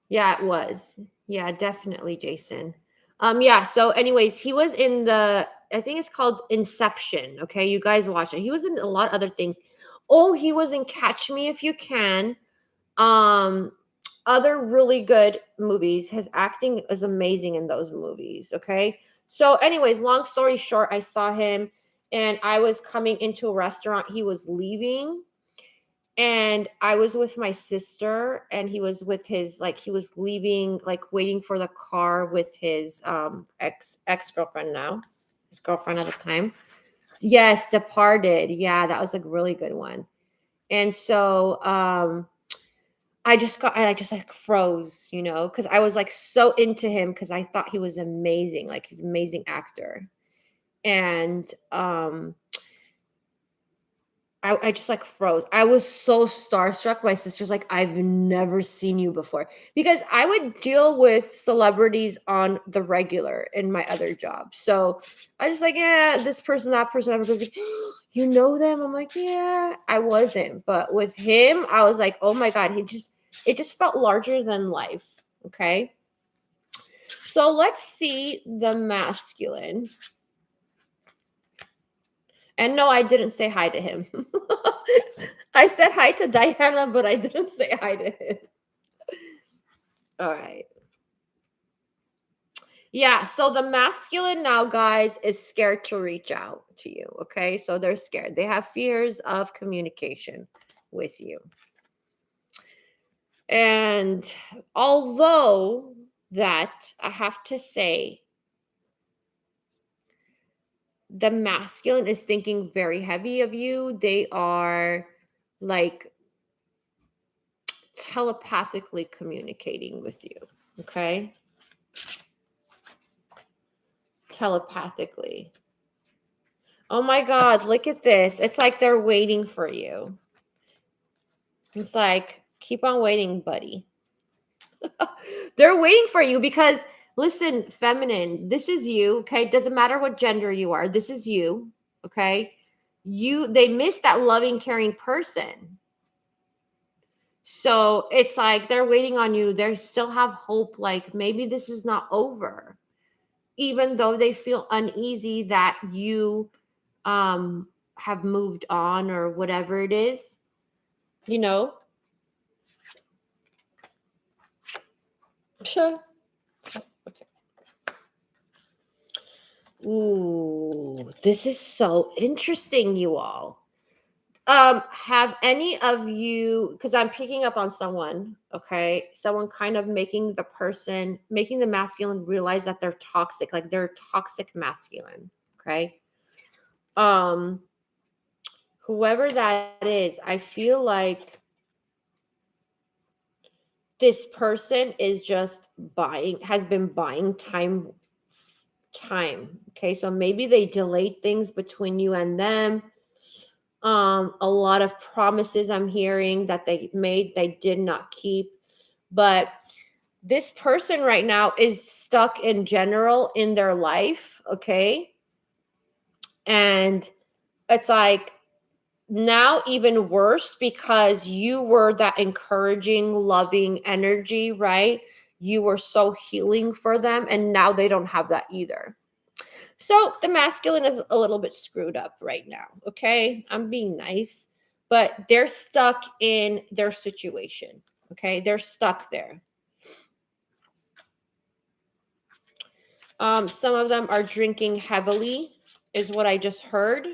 A: Yeah, it was. Yeah, definitely, Jason. Yeah, so anyways, he was in I think it's called Inception. Okay, you guys watch it. He was in a lot of other things. Oh, he was in Catch Me If You Can. Um, Other really good movies. His acting is amazing in those movies. Okay. So, anyways, long story short, I saw him and I was coming into a restaurant. He was leaving and I was with my sister and he was with his like he was leaving, like waiting for the car with his ex-girlfriend now. His girlfriend at the time. Yes, Departed. Yeah, that was a really good one. And so I just like froze, because I was like so into him because I thought he was amazing, like he's an amazing actor. And I just like froze. I was so starstruck. My sister's like, I've never seen you before. Because I would deal with celebrities on the regular in my other job. So I just like, yeah, this person, that person, everybody's like, you know them? I'm like, yeah, I wasn't. But with him, I was like, oh my God, it just felt larger than life. Okay. So let's see the masculine. And no, I didn't say hi to him. I said hi to Diana, but I didn't say hi to him. All right. Yeah, so the masculine now, guys, is scared to reach out to you. Okay. So they're scared. They have fears of communication with you. And although that, I have to say, the masculine is thinking very heavy of you. They are like telepathically communicating with you. Okay. Telepathically. Oh my God, look at this. It's like they're waiting for you. It's like, keep on waiting, buddy. They're waiting for you because, listen, feminine, this is you. Okay. Doesn't matter what gender you are. This is you. Okay. They miss that loving, caring person. So it's like they're waiting on you. They still have hope. Like maybe this is not over, even though they feel uneasy that you have moved on or whatever it is, you know? Sure. Okay. Ooh, this is so interesting, you all. Have any of you, because I'm picking up on someone, okay? Someone kind of making the masculine realize that they're toxic, like they're toxic masculine, okay? Um, Whoever that is, I feel like this person is just has been buying time. Okay, so maybe they delayed things between you and them. A lot of promises I'm hearing that they made, they did not keep. But this person right now is stuck in general in their life, okay? And it's like now even worse because you were that encouraging, loving energy, right? You were so healing for them, and now they don't have that either. So the masculine is a little bit screwed up right now. Okay. I'm being nice, but they're stuck in their situation. Okay. They're stuck there. Some of them are drinking heavily, is what I just heard.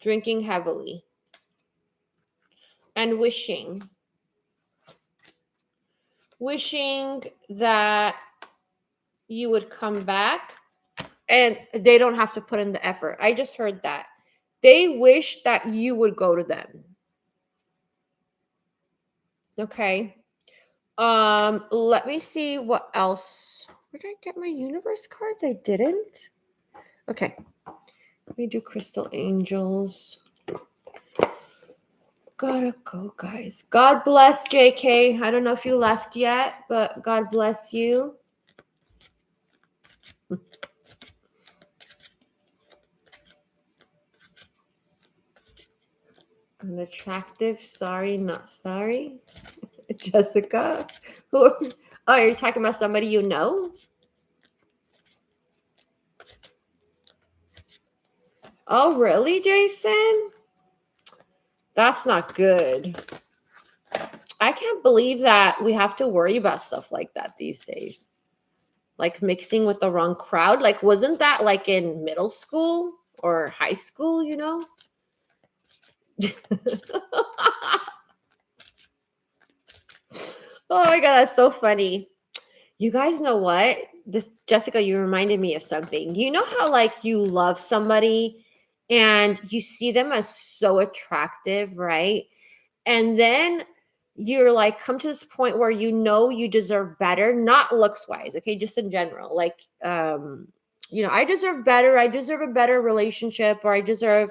A: Drinking heavily and wishing that you would come back and they don't have to put in the effort. I just heard that. They wish that you would go to them. Okay. Let me see what else. Where did I get my universe cards? I didn't. Okay. Let me do crystal angels. Gotta go, guys. God bless JK. I don't know if you left yet, but God bless you. An attractive, sorry, not sorry. Jessica. Oh, you're talking about somebody you know? Oh, really, Jason? That's not good. I can't believe that we have to worry about stuff like that these days. Like mixing with the wrong crowd. Like, wasn't that like in middle school or high school, you know? Oh my God, that's so funny. You guys know what? This Jessica, you reminded me of something. You know how like you love somebody and you see them as so attractive, right? And then you're like come to this point where you know you deserve better, not looks wise, okay, just in general. Like I deserve better, I deserve a better relationship, or I deserve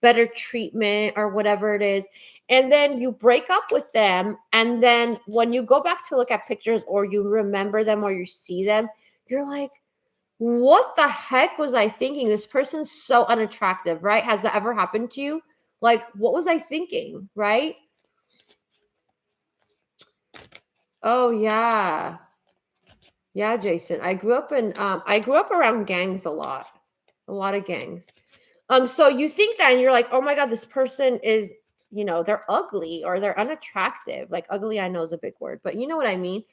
A: better treatment or whatever it is. And then you break up with them, and then when you go back to look at pictures or you remember them or you see them, you're like, what the heck was I thinking? This person's so unattractive, right? Has that ever happened to you? Like, what was I thinking, right? Oh yeah. Yeah, Jason. I grew up around gangs a lot. A lot of gangs. So you think that and you're like, "Oh my God, this person is, they're ugly or they're unattractive." Like ugly I know is a big word, but you know what I mean?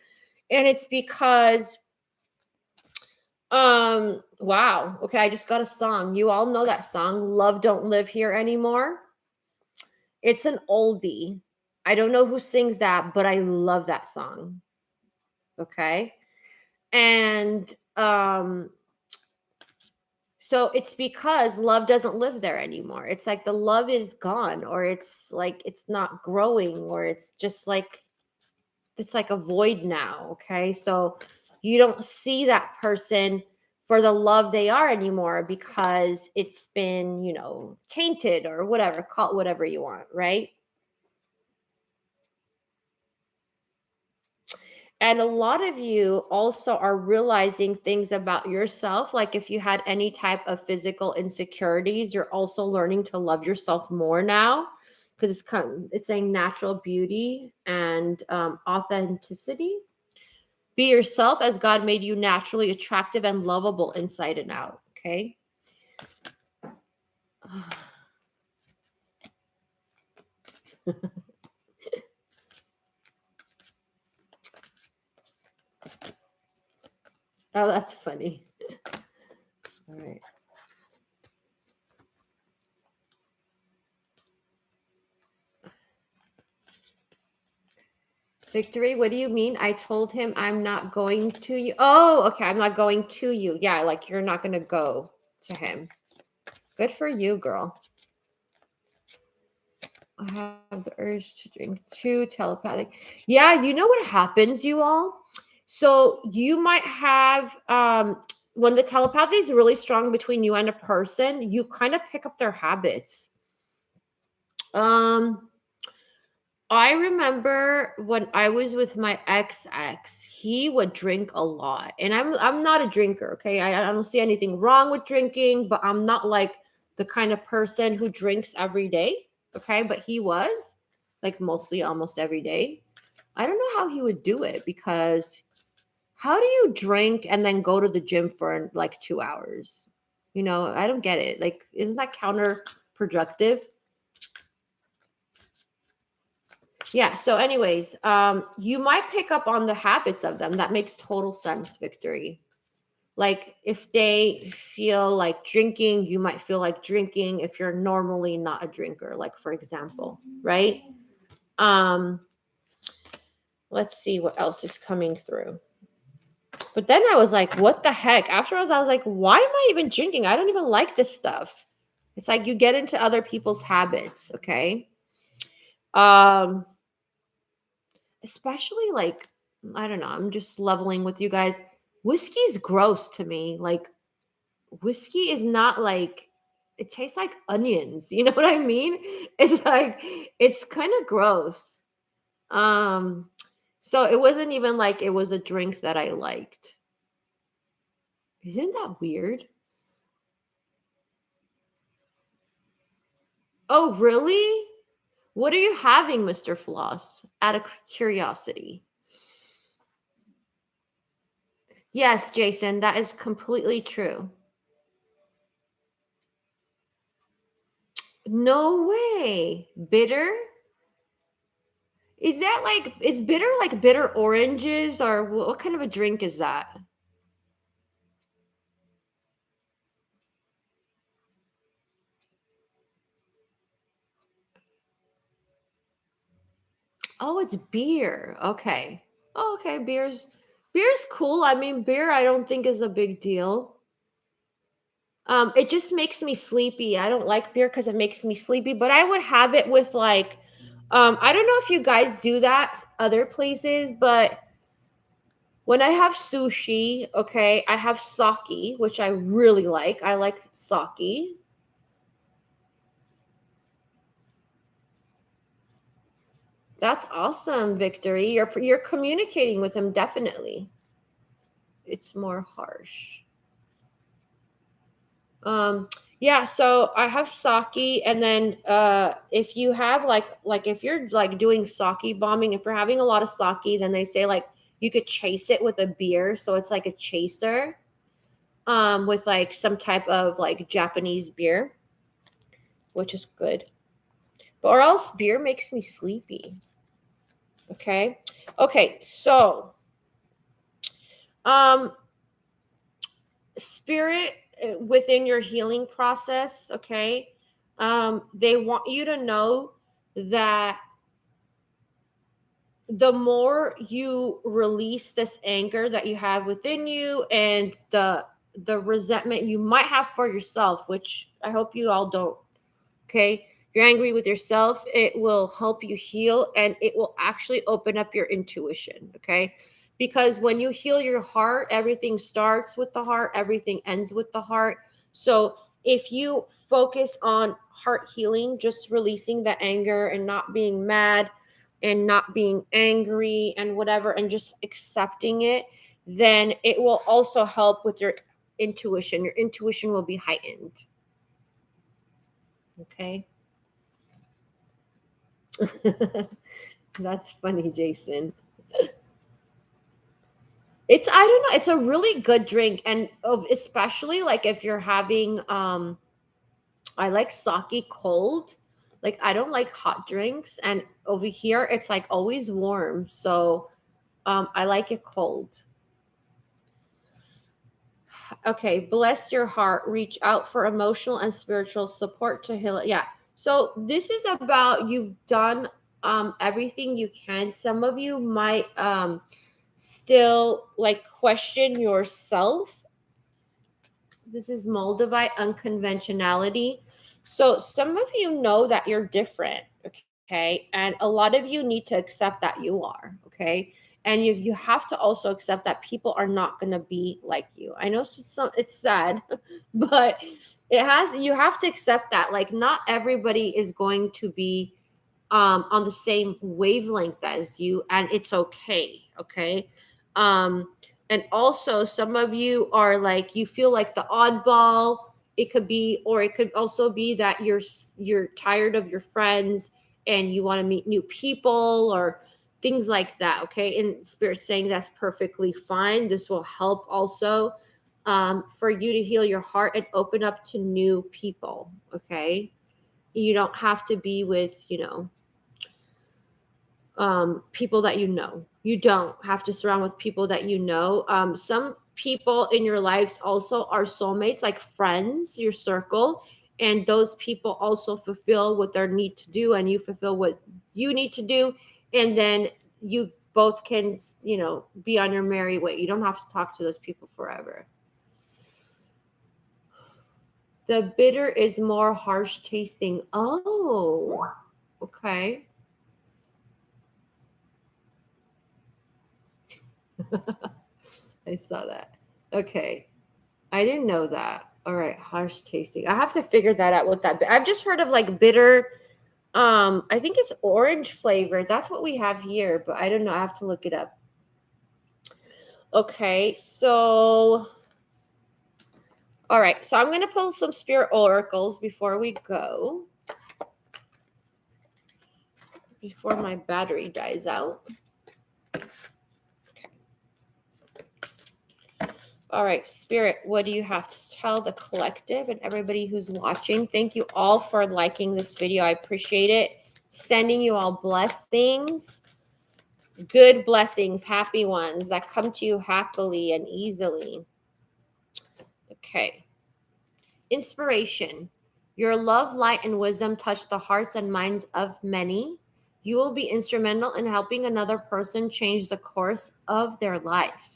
A: And it's because wow, okay, I just got a song. You all know that song, Love Don't Live Here Anymore. It's an oldie. I don't know who sings that, but I love that song. Okay? And so it's because love doesn't live there anymore. It's like the love is gone, or it's like it's not growing, or it's like a void now. Okay. So you don't see that person for the love they are anymore because it's been, tainted or whatever, call it whatever you want, right? And a lot of you also are realizing things about yourself. Like if you had any type of physical insecurities, you're also learning to love yourself more now because it's saying natural beauty and authenticity. Be yourself as God made you naturally attractive and lovable inside and out. Okay. Oh, that's funny. All right. Victory, what do you mean? I told him I'm not going to you. Oh, okay. I'm not going to you. Yeah, like you're not going to go to him. Good for you, girl. I have the urge to drink too, telepathic. Yeah, you know what happens, you all? So you might have when the telepathy is really strong between you and a person, you kind of pick up their habits. Um I remember when I was with my ex, he would drink a lot. And I'm not a drinker, okay? I don't see anything wrong with drinking, but I'm not like the kind of person who drinks every day, okay? But he was like mostly almost every day. I don't know how he would do it because how do you drink and then go to the gym for like 2 hours? I don't get it. Like isn't that counterproductive? Yeah. So, anyways, you might pick up on the habits of them. That makes total sense, Victory. Like if they feel like drinking, you might feel like drinking if you're normally not a drinker, like for example, right? Um, let's see what else is coming through. But then I was like, what the heck? Afterwards, I was like, why am I even drinking? I don't even like this stuff. It's like you get into other people's habits, okay? Um, especially like I don't know, I'm just leveling with you guys. Whiskey's gross to me. Like whiskey is not like it tastes like onions. You know what I mean? It's like it's kind of gross. Um so it wasn't even like it was a drink that I liked. Isn't that weird? Oh, really? What are you having, Mr. Floss? Out of curiosity. Yes, Jason, that is completely true. No way. Bitter? Is that like, is bitter like bitter oranges, or what kind of a drink is that? Oh, it's beer. Okay. Oh, okay. Beer's cool. I mean, beer I don't think is a big deal. It just makes me sleepy. I don't like beer because it makes me sleepy, but I would have it with like, I don't know if you guys do that other places, but when I have sushi, okay, I have sake, which I really like. I like sake. That's awesome, Victory. You're communicating with him definitely. It's more harsh. Um, yeah, so I have sake, and then if you have like if you're like doing sake bombing, if you're having a lot of sake, then they say like you could chase it with a beer, so it's like a chaser with like some type of like Japanese beer, which is good. But or else beer makes me sleepy. Okay. Okay, so um spirit within your healing process, okay? They want you to know that the more you release this anger that you have within you and the resentment you might have for yourself, which I hope you all don't, okay? You're angry with yourself, it will help you heal and it will actually open up your intuition, okay? Because when you heal your heart, everything starts with the heart, everything ends with the heart. So if you focus on heart healing, just releasing the anger and not being mad and not being angry and whatever, and just accepting it, then it will also help with your intuition. Your intuition will be heightened. Okay. That's funny, Jason. It's, I don't know, it's a really good drink, and especially like if you're having I like sake cold. Like I don't like hot drinks, and over here it's like always warm. So I like it cold. Okay, bless your heart. Reach out for emotional and spiritual support to heal it. Yeah. So this is about you've done everything you can. Some of you might still like question yourself. This is Moldavite unconventionality. So some of you know that you're different, okay? And a lot of you need to accept that you are, okay? And you have to also accept that people are not going to be like you. I know it's sad, but it has, you have to accept that like not everybody is going to be on the same wavelength as you, and it's okay, okay? Um, and also, some of you are like you feel like the oddball. It could be, or it could also be that you're tired of your friends and you want to meet new people or things like that. Okay, and Spirit saying that's perfectly fine. This will help also for you to heal your heart and open up to new people. Okay, you don't have to be with people that you know. You don't have to surround with people that you know. Some people in your lives also are soulmates, like friends, your circle, and those people also fulfill what they need to do, and you fulfill what you need to do, and then you both can, be on your merry way. You don't have to talk to those people forever. The bitter is more harsh tasting. Oh, okay. I saw that. Okay. I didn't know that. All right, harsh tasting. I have to figure that out what that. I've just heard of like bitter. I think it's orange flavored. That's what we have here, but I don't know. I have to look it up. Okay, so all right, so I'm gonna pull some spirit oracles before we go. Before my battery dies out. Okay. All right, Spirit, what do you have to tell the collective and everybody who's watching? Thank you all for liking this video. I appreciate it. Sending you all blessings, good blessings, happy ones that come to you happily and easily. Okay. Inspiration. Your love, light, and wisdom touch the hearts and minds of many. You will be instrumental in helping another person change the course of their life.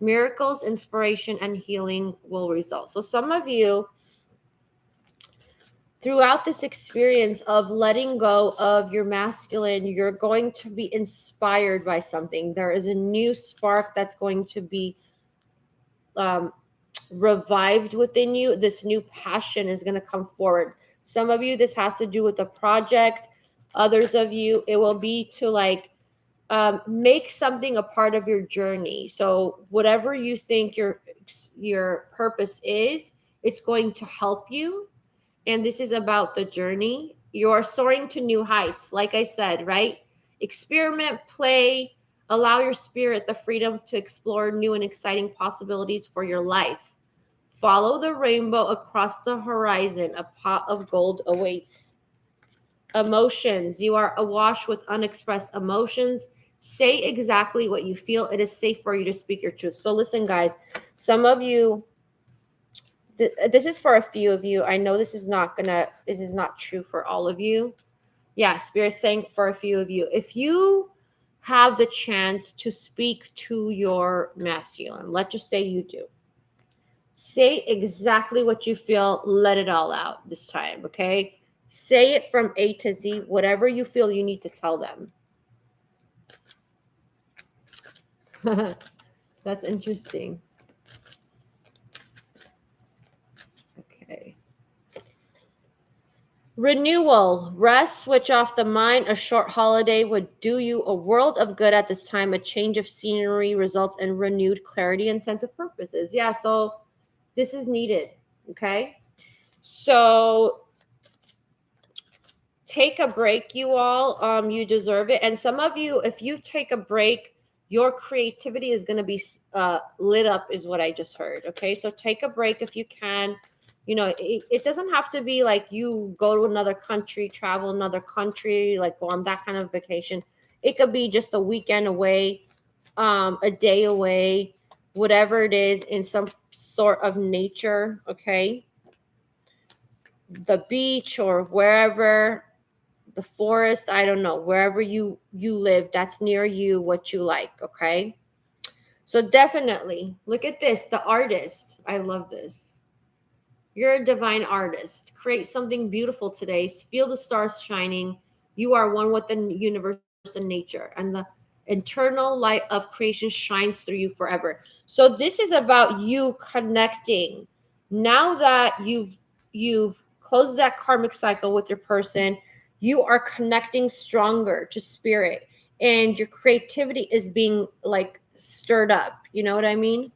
A: Miracles, inspiration, and healing will result. So some of you, throughout this experience of letting go of your masculine, you're going to be inspired by something. There is a new spark that's going to be revived within you. This new passion is going to come forward. Some of you, this has to do with the project. Others of you, it will be to like make something a part of your journey. So whatever you think your purpose is, it's going to help you. And this is about the journey. You're soaring to new heights. Like I said, right? Experiment, play, allow your spirit the freedom to explore new and exciting possibilities for your life. Follow the rainbow across the horizon. A pot of gold awaits. Emotions. You are awash with unexpressed emotions. Say exactly what you feel. It is safe for you to speak your truth. So listen, guys, some of you, this is for a few of you. I know this is not true for all of you. Yeah, Spirit's saying for a few of you. If you have the chance to speak to your masculine, let's just say you do. Say exactly what you feel. Let it all out this time, okay? Say it from A to Z, whatever you feel you need to tell them. That's interesting. Okay. Renewal. Rest, switch off the mind. A short holiday would do you a world of good at this time. A change of scenery results in renewed clarity and sense of purposes. Yeah, so this is needed, okay? So take a break, you all. You deserve it. And some of you, if you take a break, your creativity is going to be lit up, is what I just heard. Okay, so take a break if you can. You know, it doesn't have to be like you go to another country, travel another country, like go on that kind of vacation. It could be just a weekend away, a day away, whatever it is, in some sort of nature. Okay, the beach or wherever, the forest, I don't know, wherever you live, that's near you, what you like. Okay, so definitely look at this. The artist, I love this. You're a divine artist. Create something beautiful today. Feel the stars shining. You are one with the universe and nature, and the internal light of creation shines through you forever. So this is about you connecting. Now that you've closed that karmic cycle with your person, you are connecting stronger to spirit, and your creativity is being like stirred up. You know what I mean?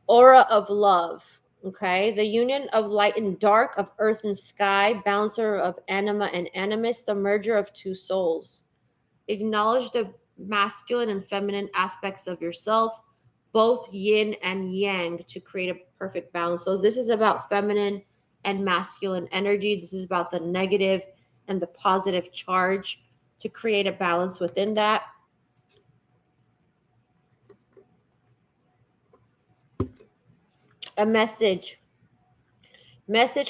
A: Aura of love. Okay, the union of light and dark, of earth and sky, balancer of anima and animus, the merger of two souls. Acknowledge the masculine and feminine aspects of yourself, both yin and yang, to create a perfect balance. So this is about feminine and masculine energy. This is about the negative and the positive charge, to create a balance within that. A message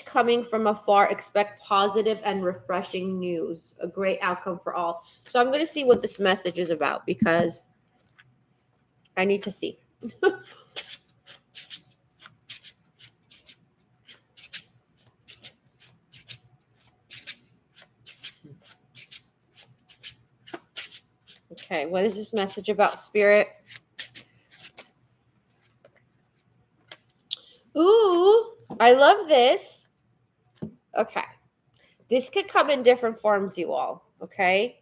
A: coming from afar. Expect positive and refreshing news. A great outcome for all. So I'm going to see what this message is about, because I need to see. Okay, what is this message about, Spirit? Ooh, I love this. Okay. This could come in different forms, you all. Okay.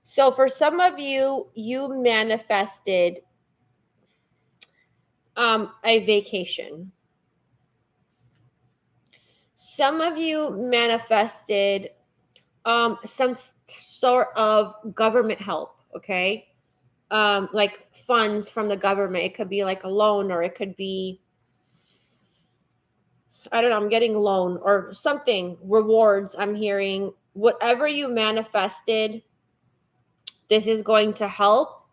A: So for some of you, you manifested a vacation. Some of you manifested some sort of government help. Okay. like funds from the government. It could be like a loan, or it could be, I don't know, I'm getting a loan or something, rewards. I'm hearing whatever you manifested, this is going to help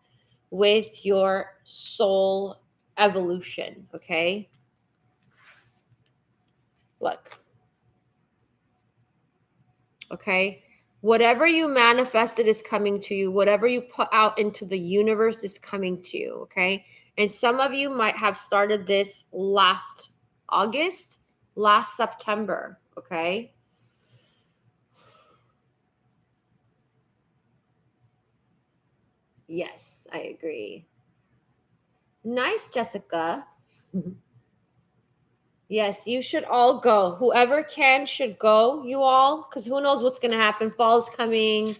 A: with your soul evolution. Okay. Look. Okay. Whatever you manifested is coming to you. Whatever you put out into the universe is coming to you. Okay. And some of you might have started this last August, last September. Okay. Yes, I agree. Nice, Jessica. Yes, you should all go. Whoever can should go, you all, because who knows what's going to happen. Fall's coming.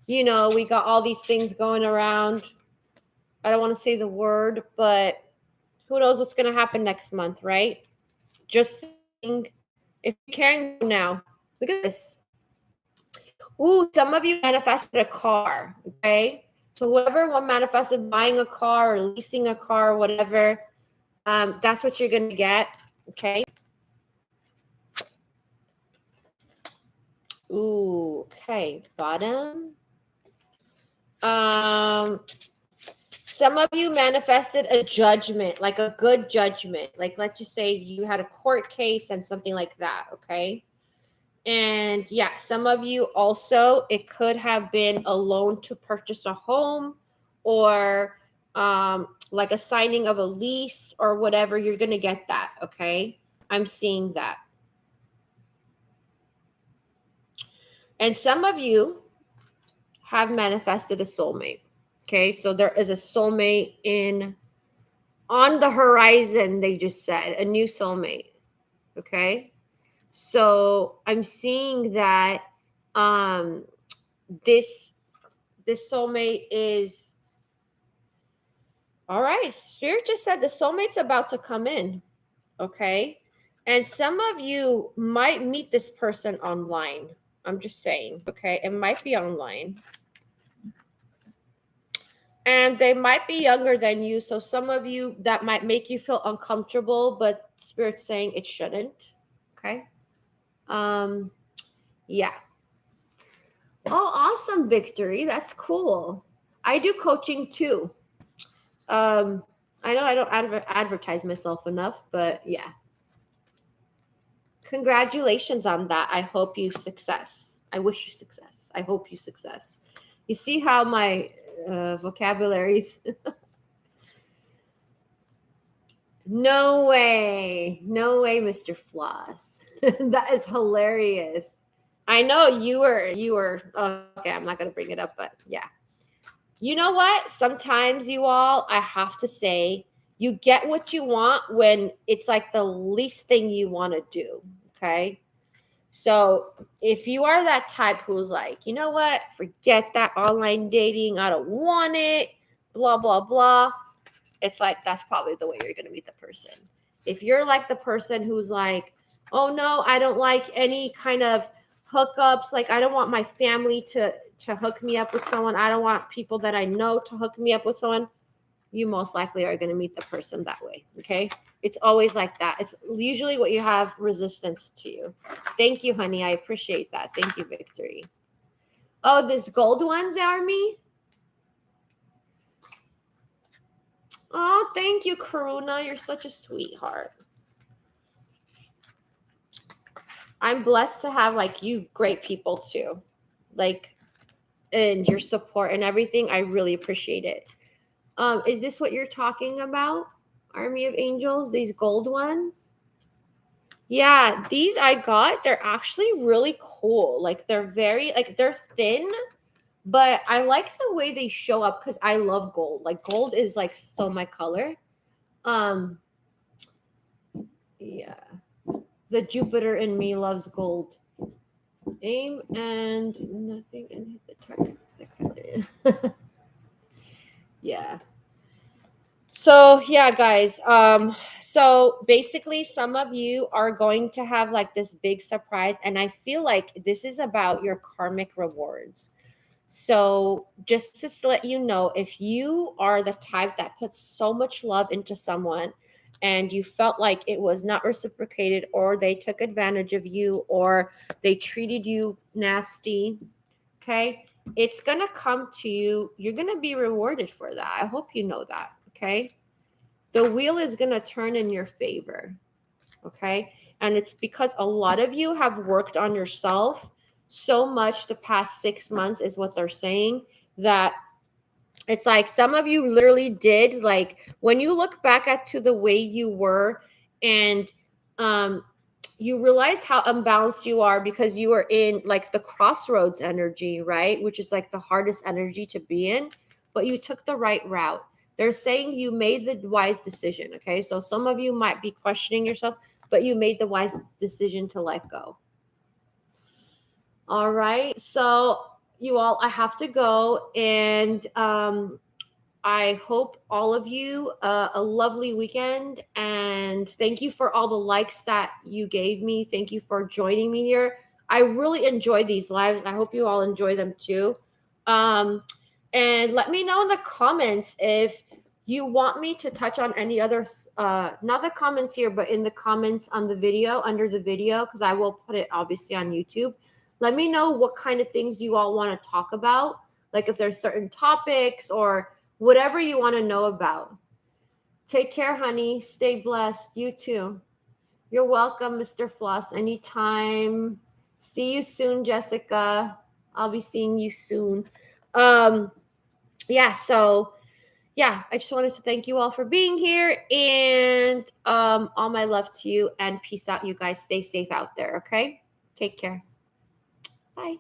A: You know, we got all these things going around. I don't want to say the word, but who knows what's going to happen next month, right? Just saying, if you can go now. Look at this. Ooh, some of you manifested a car, okay? So whoever one manifested buying a car or leasing a car, whatever, that's what you're going to get, okay? Ooh, okay, bottom. Some of you manifested a judgment, like a good judgment. Like, let's just say you had a court case and something like that, okay? And yeah, some of you also, it could have been a loan to purchase a home, or like a signing of a lease or whatever. You're going to get that, okay? I'm seeing that. And some of you have manifested a soulmate. Okay, so there is a soulmate on the horizon, they just said, a new soulmate. Okay. So I'm seeing that this soulmate is all right. Spirit just said the soulmate's about to come in. Okay. And some of you might meet this person online. I'm just saying, okay, it might be online. And they might be younger than you. So some of you, that might make you feel uncomfortable, but Spirit's saying it shouldn't. Okay. Yeah. Oh, awesome, Victory. That's cool. I do coaching too. I know I don't advertise myself enough, but yeah. Congratulations on that. I hope you success. I wish you success. I hope you success. You see how my vocabularies. No way. No way, Mr. Floss. That is hilarious. I know you were okay, I'm not going to bring it up, but yeah. You know what? Sometimes you all, I have to say, you get what you want when it's like the least thing you want to do, okay? So, if you are that type who's like, you know what? Forget that online dating. I don't want it. Blah blah blah. It's like that's probably the way you're going to meet the person. If you're like the person who's like, oh no, I don't like any kind of hookups. Like I don't want my family to hook me up with someone. I don't want people that I know to hook me up with someone. You most likely are going to meet the person that way. Okay. It's always like that. It's usually what you have resistance to you. Thank you, honey. I appreciate that. Thank you, Victory. Oh, this gold one's Army? Oh, thank you, Karuna. You're such a sweetheart. I'm blessed to have like you great people too. Like, and your support and everything. I really appreciate it. Is this what you're talking about? Army of Angels, these gold ones? Yeah, these I got. They're actually really cool. Like they're very like they're thin, but I like the way they show up because I love gold. Like gold is like so my color. Um yeah. The Jupiter in me loves gold. Aim and nothing and hit the target. Yeah. So yeah, guys. So basically some of you are going to have like this big surprise, and I feel like this is about your karmic rewards. So just to let you know, if you are the type that puts so much love into someone and you felt like it was not reciprocated, or they took advantage of you, or they treated you nasty, okay, it's going to come to you. You're going to be rewarded for that. I hope you know that, okay? The wheel is going to turn in your favor, okay? And it's because a lot of you have worked on yourself so much the past 6 months, is what they're saying, that it's like some of you literally did, like when you look back at to the way you were, and um you realize how unbalanced you are because you are in like the crossroads energy, right? Which is like the hardest energy to be in, but you took the right route. They're saying you made the wise decision, okay? So some of you might be questioning yourself, but you made the wise decision to let go. All right. So you all, I have to go, and I hope all of you a lovely weekend, and thank you for all the likes that you gave me. Thank you for joining me here. I really enjoy these lives. I hope you all enjoy them too. Um, and let me know in the comments if you want me to touch on any other, not the comments here, but in the comments on the video, under the video, because I will put it obviously on YouTube. Let me know what kind of things you all want to talk about, like if there's certain topics or whatever you want to know about. Take care, honey. Stay blessed. You too. You're welcome, Mr. Floss. Anytime. See you soon, Jessica. I'll be seeing you soon. Yeah, so yeah, I just wanted to thank you all for being here, and all my love to you, and peace out, you guys. Stay safe out there, okay? Take care. Bye.